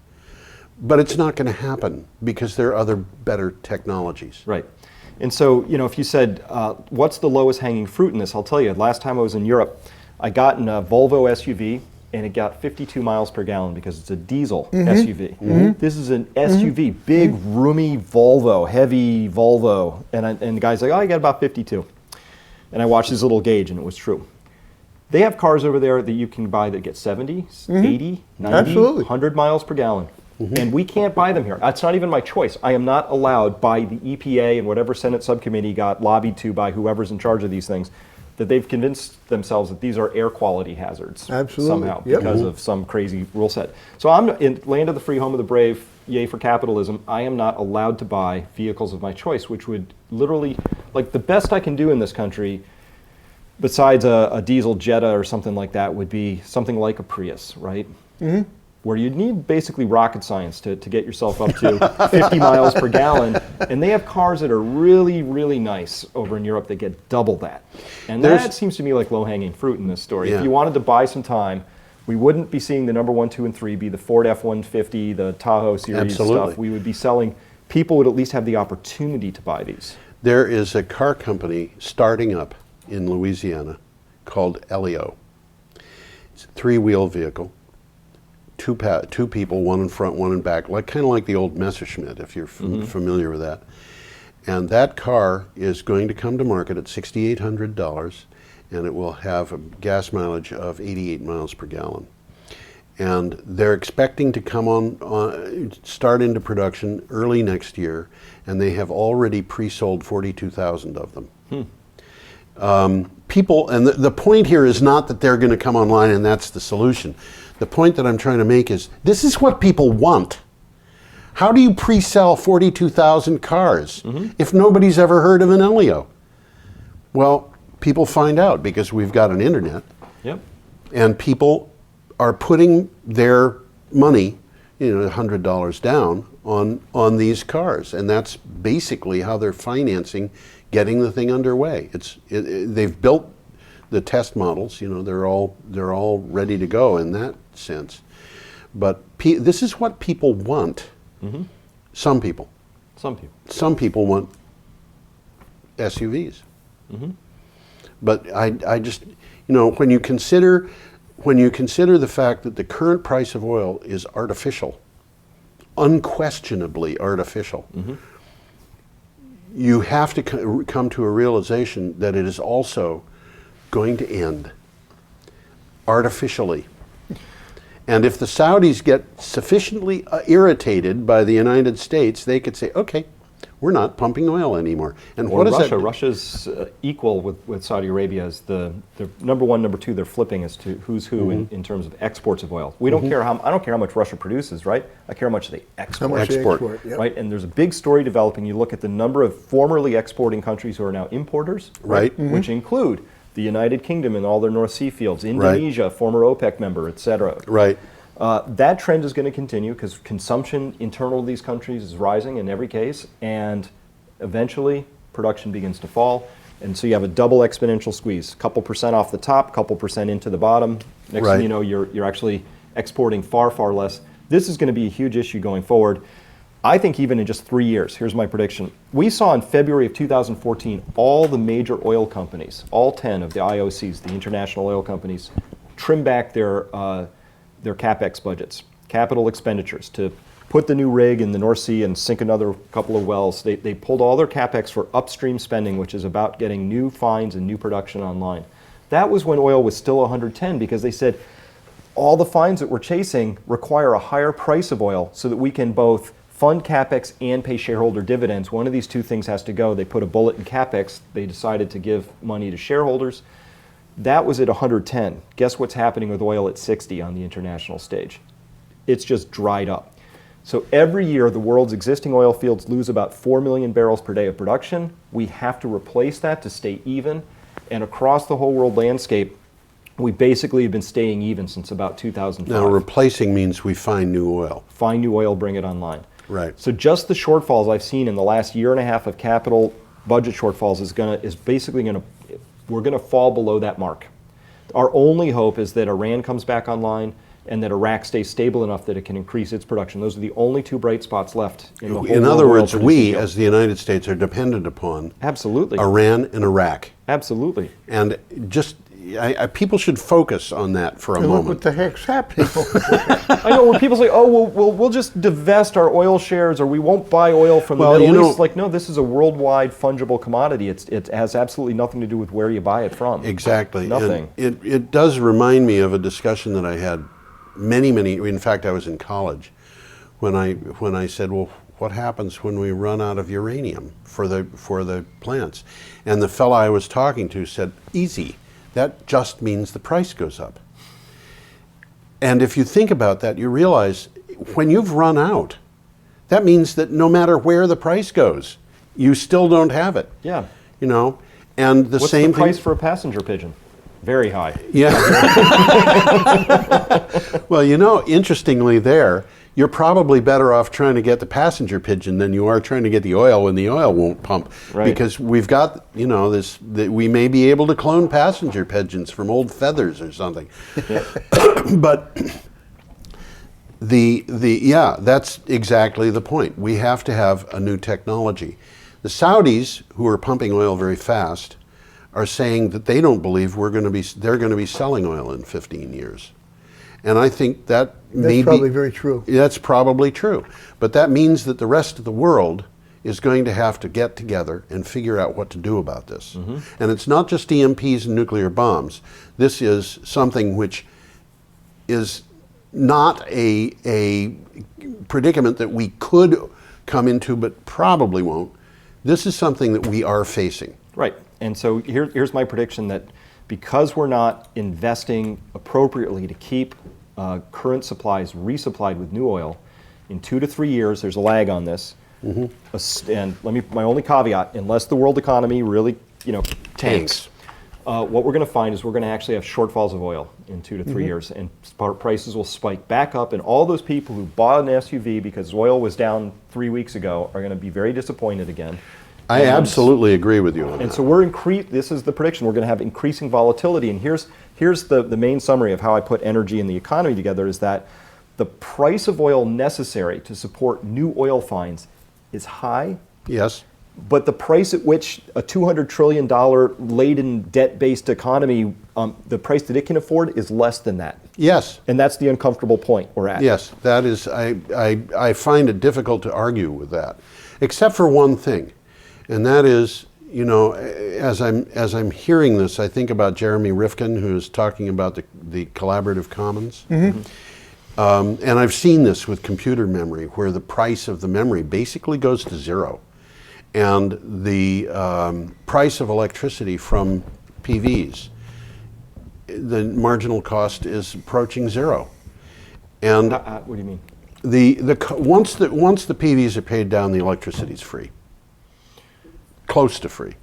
But it's not going to happen because there are other better technologies. Right. And so, if you said, what's the lowest hanging fruit in this? I'll tell you, last time I was in Europe, I got in a Volvo SUV and it got 52 miles per gallon because it's a diesel SUV. Mm-hmm. This is an SUV, big, roomy Volvo, heavy Volvo. And the guy's like, oh, I got about 52. And I watched his little gauge and it was true. They have cars over there that you can buy that get 70, 80, 90, 100 miles per gallon. Mm-hmm. And we can't buy them here. That's not even my choice. I am not allowed by the EPA and whatever Senate subcommittee got lobbied to by whoever's in charge of these things. that they've convinced themselves that these are air quality hazards. Absolutely. Somehow, Yep. because of some crazy rule set. So I'm in land of the free, home of the brave, yay for capitalism. I am not allowed to buy vehicles of my choice, which would literally, like the best I can do in this country, besides a diesel Jetta or something like that, would be something like a Prius, right? Mm-hmm. Where you need basically rocket science to get yourself up to 50 miles per gallon. And they have cars that are really, really nice over in Europe that get double that. And that seems to me like low-hanging fruit in this story. Yeah. If you wanted to buy some time, we wouldn't be seeing the number 1, 2, and 3 be the Ford F-150, the Tahoe series Absolutely. stuff. We would be selling, people would at least have the opportunity to buy these. There is a car company starting up in Louisiana called Elio. It's a 3-wheel vehicle. Two people, one in front, one in back, kind of like the old Messerschmitt, if you're familiar with that. And that car is going to come to market at $6,800, and it will have a gas mileage of 88 miles per gallon. And they're expecting to come start into production early next year, and they have already pre-sold 42,000 of them. People, and the point here is not that they're going to come online and that's the solution. The point that I'm trying to make is this is what people want. How do you pre-sell 42,000 cars if nobody's ever heard of an Elio? Well, people find out because we've got an internet. Yep. And people are putting their money, $100 down on these cars, and that's basically how they're financing getting the thing underway. They've built the test models, they're all ready to go in that sense. But this is what people want. Some people want SUVs. But I just, when you consider the fact that the current price of oil is artificial, unquestionably artificial, you have to come to a realization that it is also going to end artificially. And if the Saudis get sufficiently irritated by the United States, they could say, okay, we're not pumping oil anymore. And Or what is Russia. that? Russia's equal with Saudi Arabia as the number 1, number 2. They're flipping as to who's who in terms of exports of oil. We don't care I don't care how much Russia produces, right? I care how much they export. How much they Export. export, yep. Right, and there's a big story developing. You look at the number of formerly exporting countries who are now importers, Right. which include the United Kingdom and all their North Sea fields, Indonesia, former OPEC member, et cetera. Right. That trend is going to continue because consumption internal to these countries is rising in every case, and eventually production begins to fall. And so you have a double exponential squeeze, a couple percent off the top, couple percent into the bottom. Next thing you know, you're actually exporting far, far less. This is going to be a huge issue going forward. I think even in just 3 years, here's my prediction. We saw in February of 2014 all the major oil companies, all 10 of the IOCs, the international oil companies, trim back their CapEx budgets, capital expenditures, to put the new rig in the North Sea and sink another couple of wells. They pulled all their CapEx for upstream spending, which is about getting new finds and new production online. That was when oil was still 110 because they said all the finds that we're chasing require a higher price of oil so that we can both fund CapEx and pay shareholder dividends. One of these two things has to go. They put a bullet in CapEx. They decided to give money to shareholders. That was at 110. Guess what's happening with oil at 60 on the international stage? It's just dried up. So every year, the world's existing oil fields lose about 4 million barrels per day of production. We have to replace that to stay even. And across the whole world landscape, we basically have been staying even since about 2005. Now, replacing means we find new oil. Find new oil, bring it online. Right. So just the shortfalls I've seen in the last year and a half of capital budget shortfalls is basically going to, we're going to fall below that mark. Our only hope is that Iran comes back online and that Iraq stays stable enough that it can increase its production. Those are the only 2 bright spots left in the whole In other world words, for we, oil. as the United States, are dependent upon Absolutely. Iran and Iraq. Absolutely. And just, people should focus on that for a And look moment. what the heck's happening. I know when people say, "Oh, we'll just divest our oil shares, or we won't buy oil from the Middle East." Like, no, this is a worldwide fungible commodity. It has absolutely nothing to do with where you buy it from. Exactly. Nothing. And it does remind me of a discussion that I had many, in fact, I was in college when I said, well, what happens when we run out of uranium for the plants? And the fellow I was talking to said, easy, that just means the price goes up. And if you think about that, you realize when you've run out, that means that no matter where the price goes, you still don't have it. Yeah. You know, and the What's same the price thing, for a passenger pigeon? Very high. yeah. Well, you know, interestingly there, you're probably better off trying to get the passenger pigeon than you are trying to get the oil when the oil won't pump. Right. Because we've got, you know, we may be able to clone passenger pigeons from old feathers or something. Yeah. But yeah, that's exactly the point. We have to have a new technology. The Saudis, who are pumping oil very fast, are saying that they don't believe they're going to be selling oil in 15 years. And I think that's probably very true. That's probably true. But that means that the rest of the world is going to have to get together and figure out what to do about this. Mm-hmm. And it's not just EMPs and nuclear bombs. This is something which is not a predicament that we could come into but probably won't. This is something that we are facing. Right. And so here's my prediction that because we're not investing appropriately to keep current supplies resupplied with new oil, in 2 to 3 years, there's a lag on this. Mm-hmm. And my only caveat, unless the world economy really, tanks, what we're going to find is we're going to actually have shortfalls of oil in 2 to 3 years, and prices will spike back up, and all those people who bought an SUV because oil was down 3 weeks ago are going to be very disappointed again. I absolutely agree with you on that. And so this is the prediction, we're going to have increasing volatility, and here's the main summary of how I put energy and the economy together is that the price of oil necessary to support new oil finds is high. Yes. But the price at which a $200 trillion laden debt-based economy, the price that it can afford is less than that. Yes. And that's the uncomfortable point we're at. Yes, that is, I find it difficult to argue with that, except for one thing, and that is, as I'm hearing this, I think about Jeremy Rifkin, who is talking about the collaborative commons. Mm-hmm. And I've seen this with computer memory, where the price of the memory basically goes to zero. And the price of electricity from PVs, the marginal cost is approaching zero. And what do you mean? Once the PVs are paid down, the electricity is free, close to free.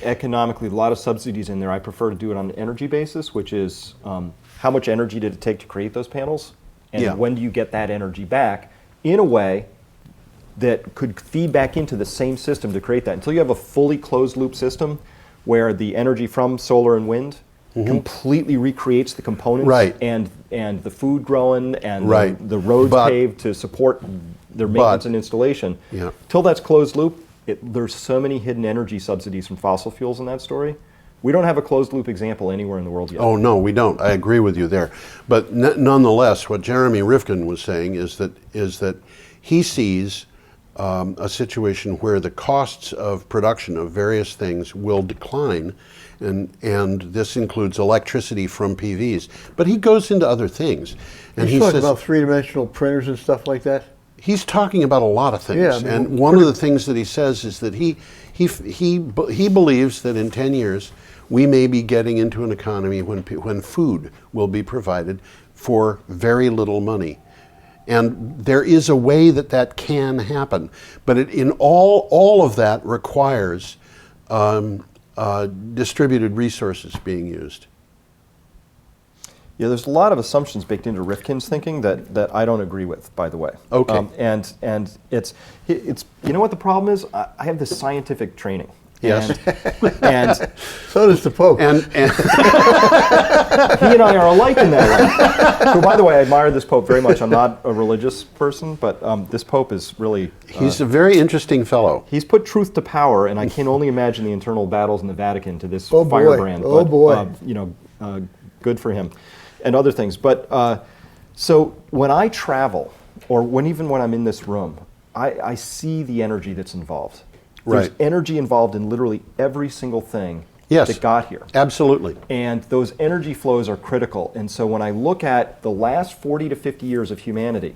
Economically, a lot of subsidies in there. I prefer to do it on an energy basis, which is how much energy did it take to create those panels, and when do you get that energy back in a way that could feed back into the same system to create that. Until you have a fully closed loop system where the energy from solar and wind completely recreates the components, right, and the food growing and right, the roads paved to support their maintenance and installation. Yeah. Till that's closed loop, there's so many hidden energy subsidies from fossil fuels in that story. We don't have a closed loop example anywhere in the world yet. Oh no, we don't. I agree with you there. But nonetheless, what Jeremy Rifkin was saying is that he sees a situation where the costs of production of various things will decline, and this includes electricity from PVs. But he goes into other things. And He's talking about three-dimensional printers and stuff like that? He's talking about a lot of things. Yeah, I mean, and one of the things that he says is that he believes that in 10 years we may be getting into an economy when food will be provided for very little money. And there is a way that can happen, but in all of that requires distributed resources being used. Yeah, there's a lot of assumptions baked into Rifkin's thinking that I don't agree with, by the way. Okay. And it's you know what the problem is? I have this scientific training. Yes. And so does the Pope. And he and I are alike in that way. So, by the way, I admire this Pope very much. I'm not a religious person, but this Pope is really... he's a very interesting fellow. He's put truth to power, and I can only imagine the internal battles in the Vatican to this boy. firebrand. Oh, boy. Good for him. And other things. But so when I travel, or even when I'm in this room, I see the energy that's involved. There's energy involved in literally every single thing that got here. Absolutely. And those energy flows are critical. And so when I look at the last 40 to 50 years of humanity,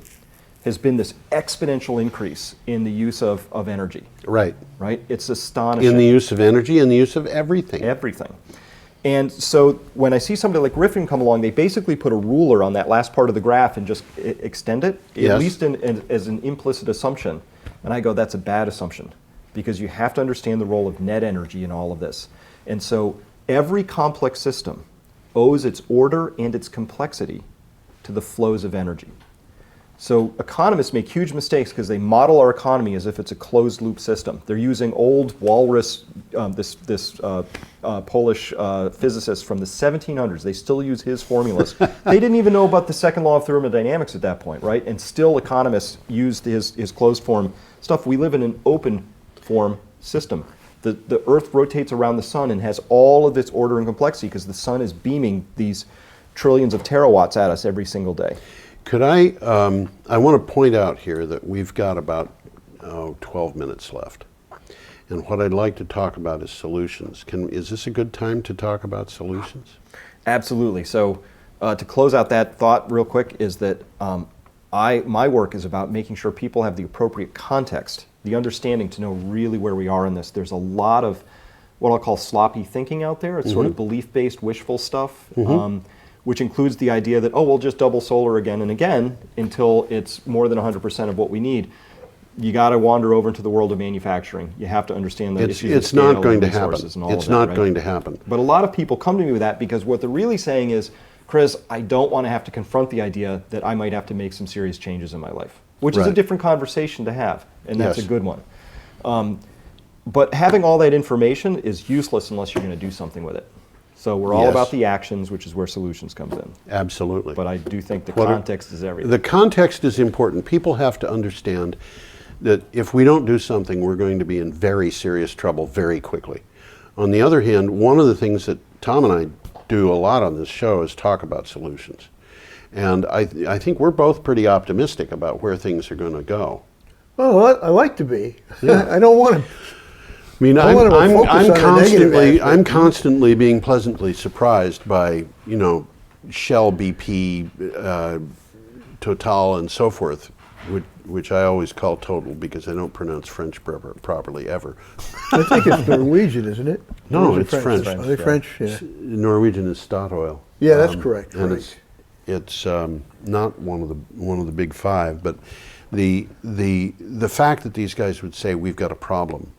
has been this exponential increase in the use of energy. Right. Right? It's astonishing. In the use of energy and the use of everything. Everything. And so when I see somebody like Riffin come along, they basically put a ruler on that last part of the graph and just extend it, Yes. at least as an implicit assumption. And I go, that's a bad assumption, because you have to understand the role of net energy in all of this. And so every complex system owes its order and its complexity to the flows of energy. So economists make huge mistakes because they model our economy as if it's a closed loop system. They're using old Walrus, this Polish physicist from the 1700s. They still use his formulas. They didn't even know about the second law of thermodynamics at that point, right? And still economists used his closed form stuff. We live in an open form system. The Earth rotates around the sun and has all of its order and complexity because the sun is beaming these trillions of terawatts at us every single day. Could I want to point out here that we've got about 12 minutes left. And what I'd like to talk about is solutions. Is this a good time to talk about solutions? Absolutely. So to close out that thought real quick is that my work is about making sure people have the appropriate context, the understanding to know really where we are in this. There's a lot of what I'll call sloppy thinking out there. It's sort of belief-based, wishful stuff. Which includes the idea that, we'll just double solar again and again until it's more than 100% of what we need. You got to wander over into the world of manufacturing. You have to understand the issues of scale not going and to happen. resources and all It's of that, not right? going to happen. But a lot of people come to me with that because what they're really saying is, Chris, I don't want to have to confront the idea that I might have to make some serious changes in my life, which is a Right. different conversation to have, and that's Yes. a good one. But having all that information is useless unless you're going to do something with it. So we're all Yes. about the actions, which is where solutions comes in. Absolutely. But I do think the What context is everything. The context is important. People have to understand that if we don't do something, we're going to be in very serious trouble very quickly. On the other hand, one of the things that Tom and I do a lot on this show is talk about solutions. And I think we're both pretty optimistic about where things are going to go. Well, I like to be. I don't want to. I mean, I wanna focus on the negative aspect. I'm constantly being pleasantly surprised by, Shell, BP, Total, and so forth, which I always call Total because I don't pronounce French properly ever. I think it's Norwegian, isn't it? No, Or is it it's French. Are they French? Yeah. Norwegian is Statoil. Yeah, that's correct. And Right. it's not one of the big five, but the fact that these guys would say we've got a problem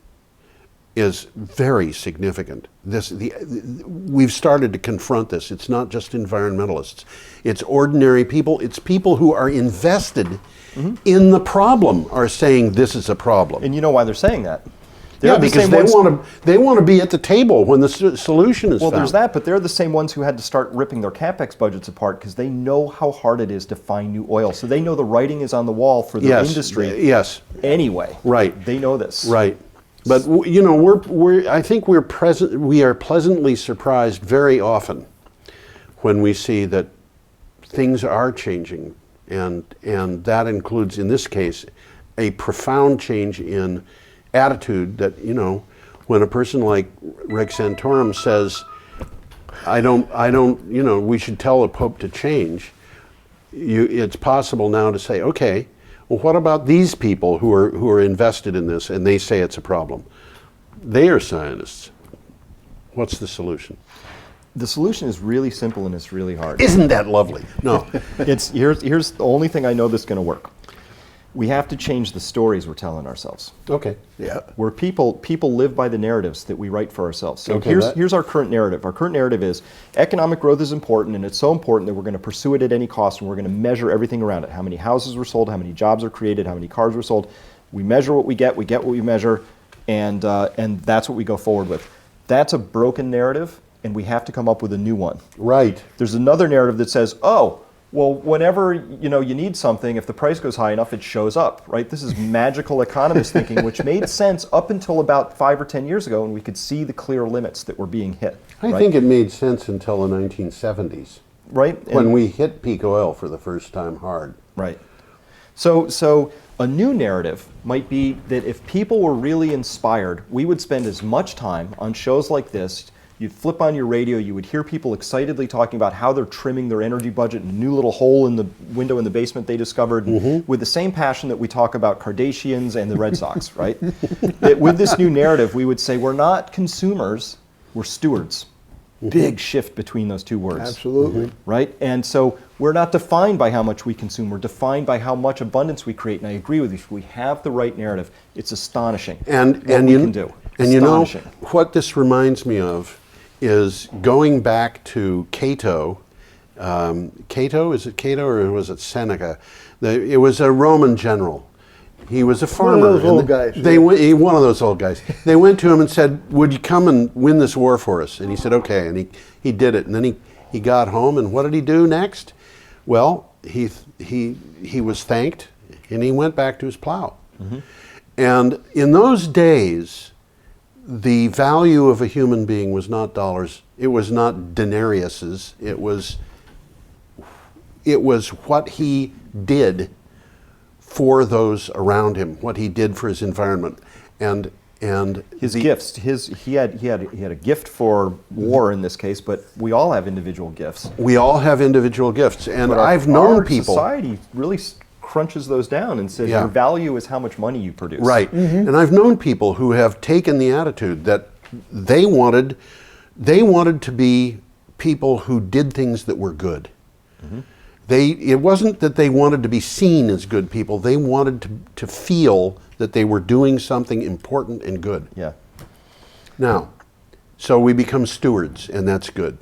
is very significant. We've started to confront this. It's not just environmentalists. It's ordinary people. It's people who are invested in the problem are saying this is a problem. And you know why they're saying that? Yeah, because they want to be at the table when the solution is Well, found. there's that, but they're the same ones who had to start ripping their CapEx budgets apart because they know how hard it is to find new oil. So they know the writing is on the wall for their industry. Yes. Anyway. Right. They know this. Right. But I think we are pleasantly surprised very often when we see that things are changing, and that includes in this case a profound change in attitude. That when a person like Rex Santorum says, I don't, we should tell the Pope to change. It's possible now to say, okay, well, what about these people who are invested in this and they say it's a problem? They are scientists. What's the solution? The solution is really simple and it's really hard. Isn't that lovely? No. Here's the only thing I know that's going to work. We have to change the stories we're telling ourselves. Okay. Yeah. Where people live by the narratives that we write for ourselves. So Okay, here's our current narrative. Our current narrative is economic growth is important, and it's so important that we're going to pursue it at any cost, and we're going to measure everything around it. How many houses were sold, how many jobs are created, how many cars were sold. We measure what we get what we measure, and that's what we go forward with. That's a broken narrative, and we have to come up with a new one. Right. There's another narrative that says, well, whenever you need something, if the price goes high enough, it shows up, right? This is magical economist thinking, which made sense up until about 5 or 10 years ago, when we could see the clear limits that were being hit. I think it made sense until the 1970s, right? when we hit peak oil for the first time hard. Right. So a new narrative might be that if people were really inspired, we would spend as much time on shows like this You'd flip on your radio, you would hear people excitedly talking about how they're trimming their energy budget and a new little hole in the window in the basement they discovered, with the same passion that we talk about Kardashians and the Red Sox, right? That with this new narrative, we would say we're not consumers, we're stewards. Big shift between those two words. Absolutely. Right? And so we're not defined by how much we consume, we're defined by how much abundance we create. And I agree with you, if we have the right narrative, it's astonishing what we can do. And you know, what this reminds me of is going back to Cato. Cato, is it Cato or was it Seneca? It was a Roman general. He was a farmer. One of those old guys. One of those old guys. They went to him and said, "Would you come and win this war for us?" And he said, "Okay." And he did it. And then he got home. And what did he do next? Well, he was thanked, and he went back to his plow. And in those days, the value of a human being was not dollars. It was not denariuses. It was what he did for those around him, what he did for his environment, and his gifts. He had a gift for war in this case, but we all have individual gifts. We all have individual gifts, and but I've known people. Society really crunches those down and says your value is how much money you produce. Right, and I've known people who have taken the attitude that they wanted to be people who did things that were good. It wasn't that they wanted to be seen as good people. They wanted to feel that they were doing something important and good. Yeah. Now, so we become stewards, and that's good.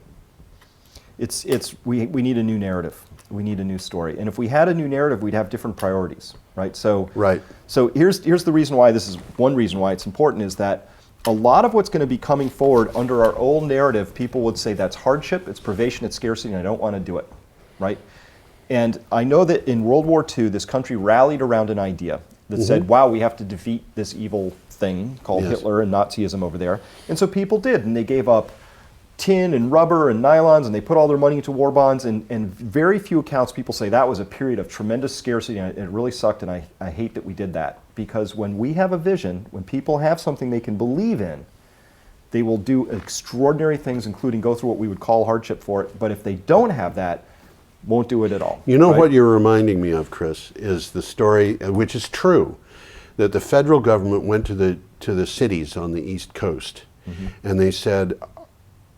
We need a new narrative. We need a new story. And if we had a new narrative, we'd have different priorities, right? So here's the reason why one reason why it's important is that a lot of what's going to be coming forward under our old narrative, people would say that's hardship, it's privation, it's scarcity, and I don't want to do it, right? And I know that in World War II, this country rallied around an idea that said, wow, we have to defeat this evil thing called Hitler and Nazism over there. And so people did, and they gave up tin and rubber and nylons, and they put all their money into war bonds, and very few accounts people say that was a period of tremendous scarcity, and it really sucked, and I hate that we did that. Because when we have a vision, when people have something they can believe in, they will do extraordinary things, including go through what we would call hardship for it. But if they don't have that, won't do it at all. You know what you're reminding me of, Chris, is the story, which is true, that the federal government went to the cities on the East Coast, and they said,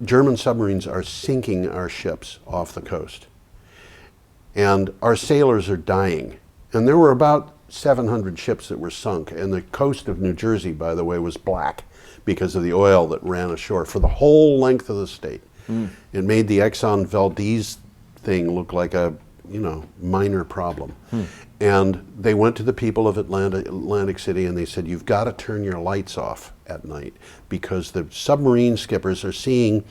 German submarines are sinking our ships off the coast, and our sailors are dying. And there were about 700 ships that were sunk, and the coast of New Jersey, by the way, was black because of the oil that ran ashore for the whole length of the state. It made the Exxon Valdez thing look like a minor problem. And they went to the people of Atlantic City and they said, you've got to turn your lights off at night because the submarine skippers are seeing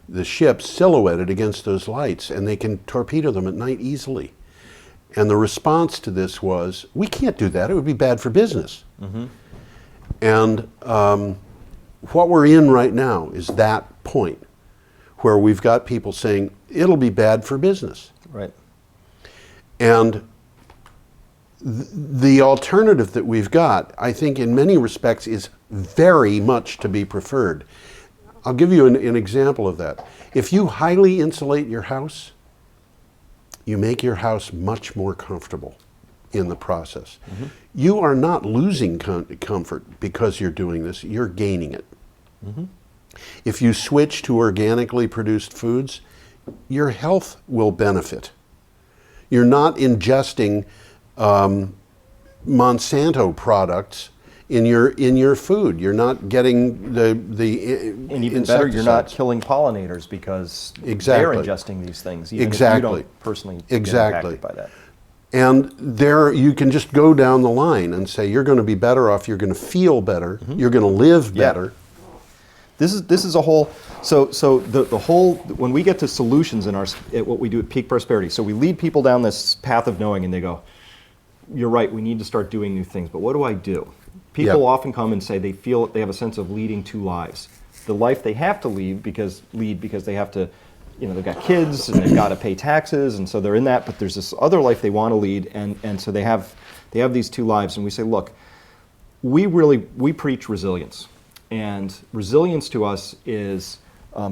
the ships silhouetted against those lights and they can torpedo them at night easily. And the response to this was, we can't do that, it would be bad for business. And what we're in right now is that point where we've got people saying, it'll be bad for business. Right. And the alternative that we've got, I think in many respects, is very much to be preferred. I'll give you an example of that. If you highly insulate your house, you make your house much more comfortable in the process. You are not losing comfort because you're doing this, you're gaining it. If you switch to organically produced foods, your health will benefit. You're not ingesting Monsanto products in your food. You're not getting the and even better, you're not killing pollinators because they're ingesting these things. Even if you don't personally get impacted by that. And there you can just go down the line and say you're going to be better off. You're going to feel better. You're going to live better. This is a whole. So the whole, when we get to solutions at what we do at Peak Prosperity, so we lead people down this path of knowing, and they go, "You're right. We need to start doing new things." But what do I do? People often come and say they feel they have a sense of leading two lives. The life they have to lead because they have to, they've got kids and they've got to pay taxes, and so they're in that. But there's this other life they want to lead, and so they have these two lives. And we say, look, we preach resilience. And resilience to us is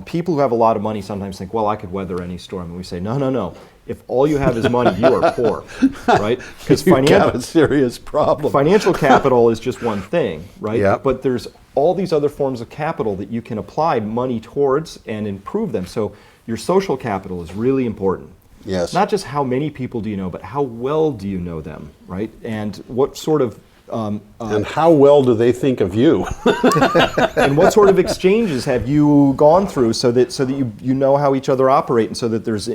People who have a lot of money sometimes think, well, I could weather any storm. And we say, no, no, no. If all you have is money, you are poor, right? Because You've got a serious problem. financial capital is just one thing, right? Yep. But there's all these other forms of capital that you can apply money towards and improve them. So your social capital is really important. Yes. Not just how many people do you know, but how well do you know them, right? And what sort of and how well do they think of you? and what sort of exchanges have you gone through so that you know how each other operate, and so that there's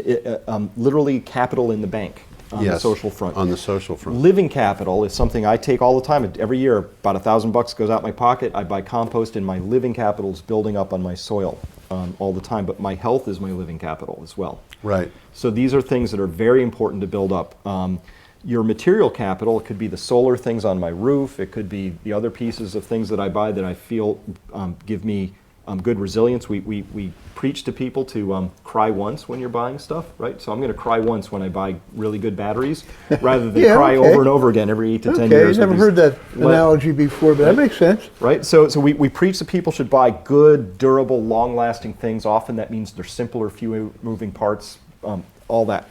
literally capital in the bank on the social front. On the social front. Living capital is something I take all the time. Every year, about $1,000 goes out my pocket. I buy compost, and my living capital is building up on my soil all the time. But my health is my living capital as well. Right. So these are things that are very important to build up. Your material capital, it could be the solar things on my roof, it could be the other pieces of things that I buy that I feel give me good resilience. We preach to people to cry once when you're buying stuff, right? So I'm going to cry once when I buy really good batteries, rather than cry over and over again every 8 to 10 years. I've never heard that analogy before, but that makes sense. Right, so we preach that people should buy good, durable, long-lasting things. Often that means they're simpler, few moving parts, all that.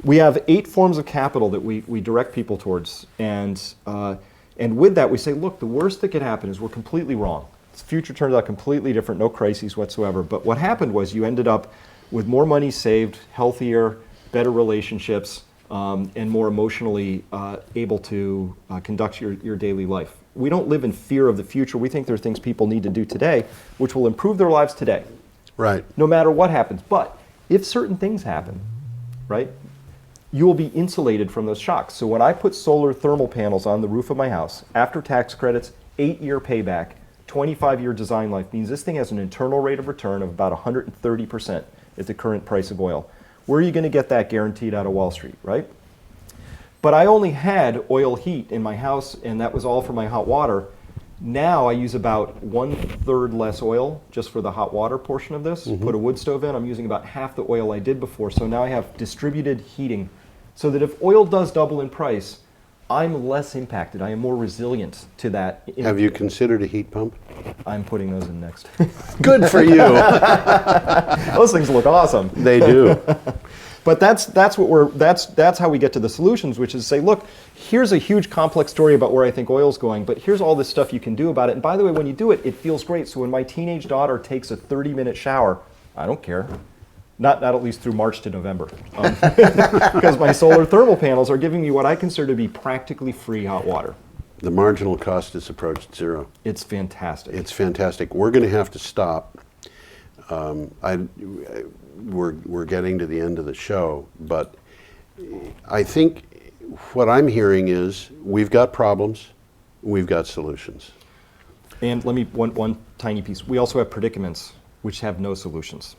We have 8 forms of capital that we direct people towards, and with that we say, look, the worst that could happen is we're completely wrong. The future turns out completely different, no crises whatsoever. But what happened was you ended up with more money saved, healthier, better relationships, and more emotionally able to conduct your daily life. We don't live in fear of the future. We think there are things people need to do today which will improve their lives today. Right. No matter what happens. But if certain things happen, right, you will be insulated from those shocks. So when I put solar thermal panels on the roof of my house, after tax credits, 8-year payback, 25-year design life, means this thing has an internal rate of return of about 130% at the current price of oil. Where are you going to get that guaranteed out of Wall Street, right? But I only had oil heat in my house, and that was all for my hot water. Now I use about 1/3 less oil just for the hot water portion of this. Put a wood stove in, I'm using about half the oil I did before. So now I have distributed heating, so that if oil does double in price, I'm less impacted. I am more resilient to that. Have you considered a heat pump? I'm putting those in next. Good for you. Those things look awesome. They do. But that's how we get to the solutions, which is say, look, here's a huge complex story about where I think oil's going, but here's all this stuff you can do about it. And by the way, when you do it, it feels great. So when my teenage daughter takes a 30-minute shower, I don't care. Not at least through March to November. Because my solar thermal panels are giving me what I consider to be practically free hot water. The marginal cost has approached zero. It's fantastic. It's fantastic. We're going to have to stop. We're getting to the end of the show, but I think what I'm hearing is we've got problems, we've got solutions. And let me, one tiny piece. We also have predicaments, which have no solutions.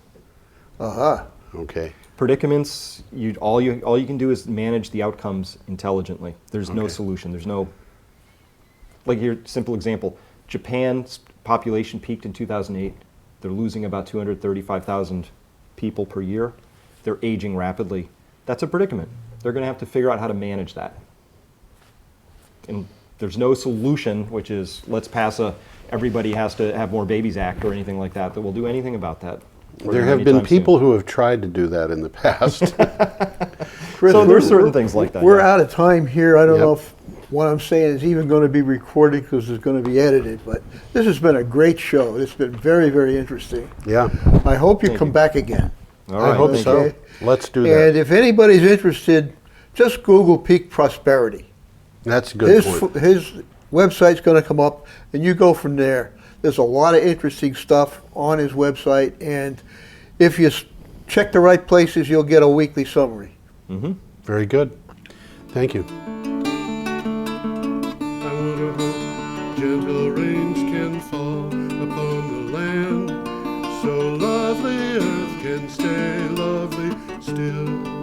Okay. Predicaments, all you can do is manage the outcomes intelligently. There's no solution. There's no, like here, simple example. Japan's population peaked in 2008. They're losing about 235,000 people per year. They're aging rapidly. That's a predicament. They're going to have to figure out how to manage that. And there's no solution, which is let's pass a everybody has to have more babies act or anything like that will do anything about that. There have been people who have tried to do that in the past. Chris, so there's certain things like that. We're out of time here. I don't know if what I'm saying is even going to be recorded because it's going to be edited, but this has been a great show. It's been very, very interesting. Yeah. I hope you come back again. All right, I hope so. Let's do that. And if anybody's interested, just Google Peak Prosperity. That's a good point. His website's going to come up, and you go from there. There's a lot of interesting stuff on his website, and if you check the right places, you'll get a weekly summary. Mm-hmm. Very good. Thank you. I wonder how gentle rains can fall upon the land, so lovely earth can stay lovely still.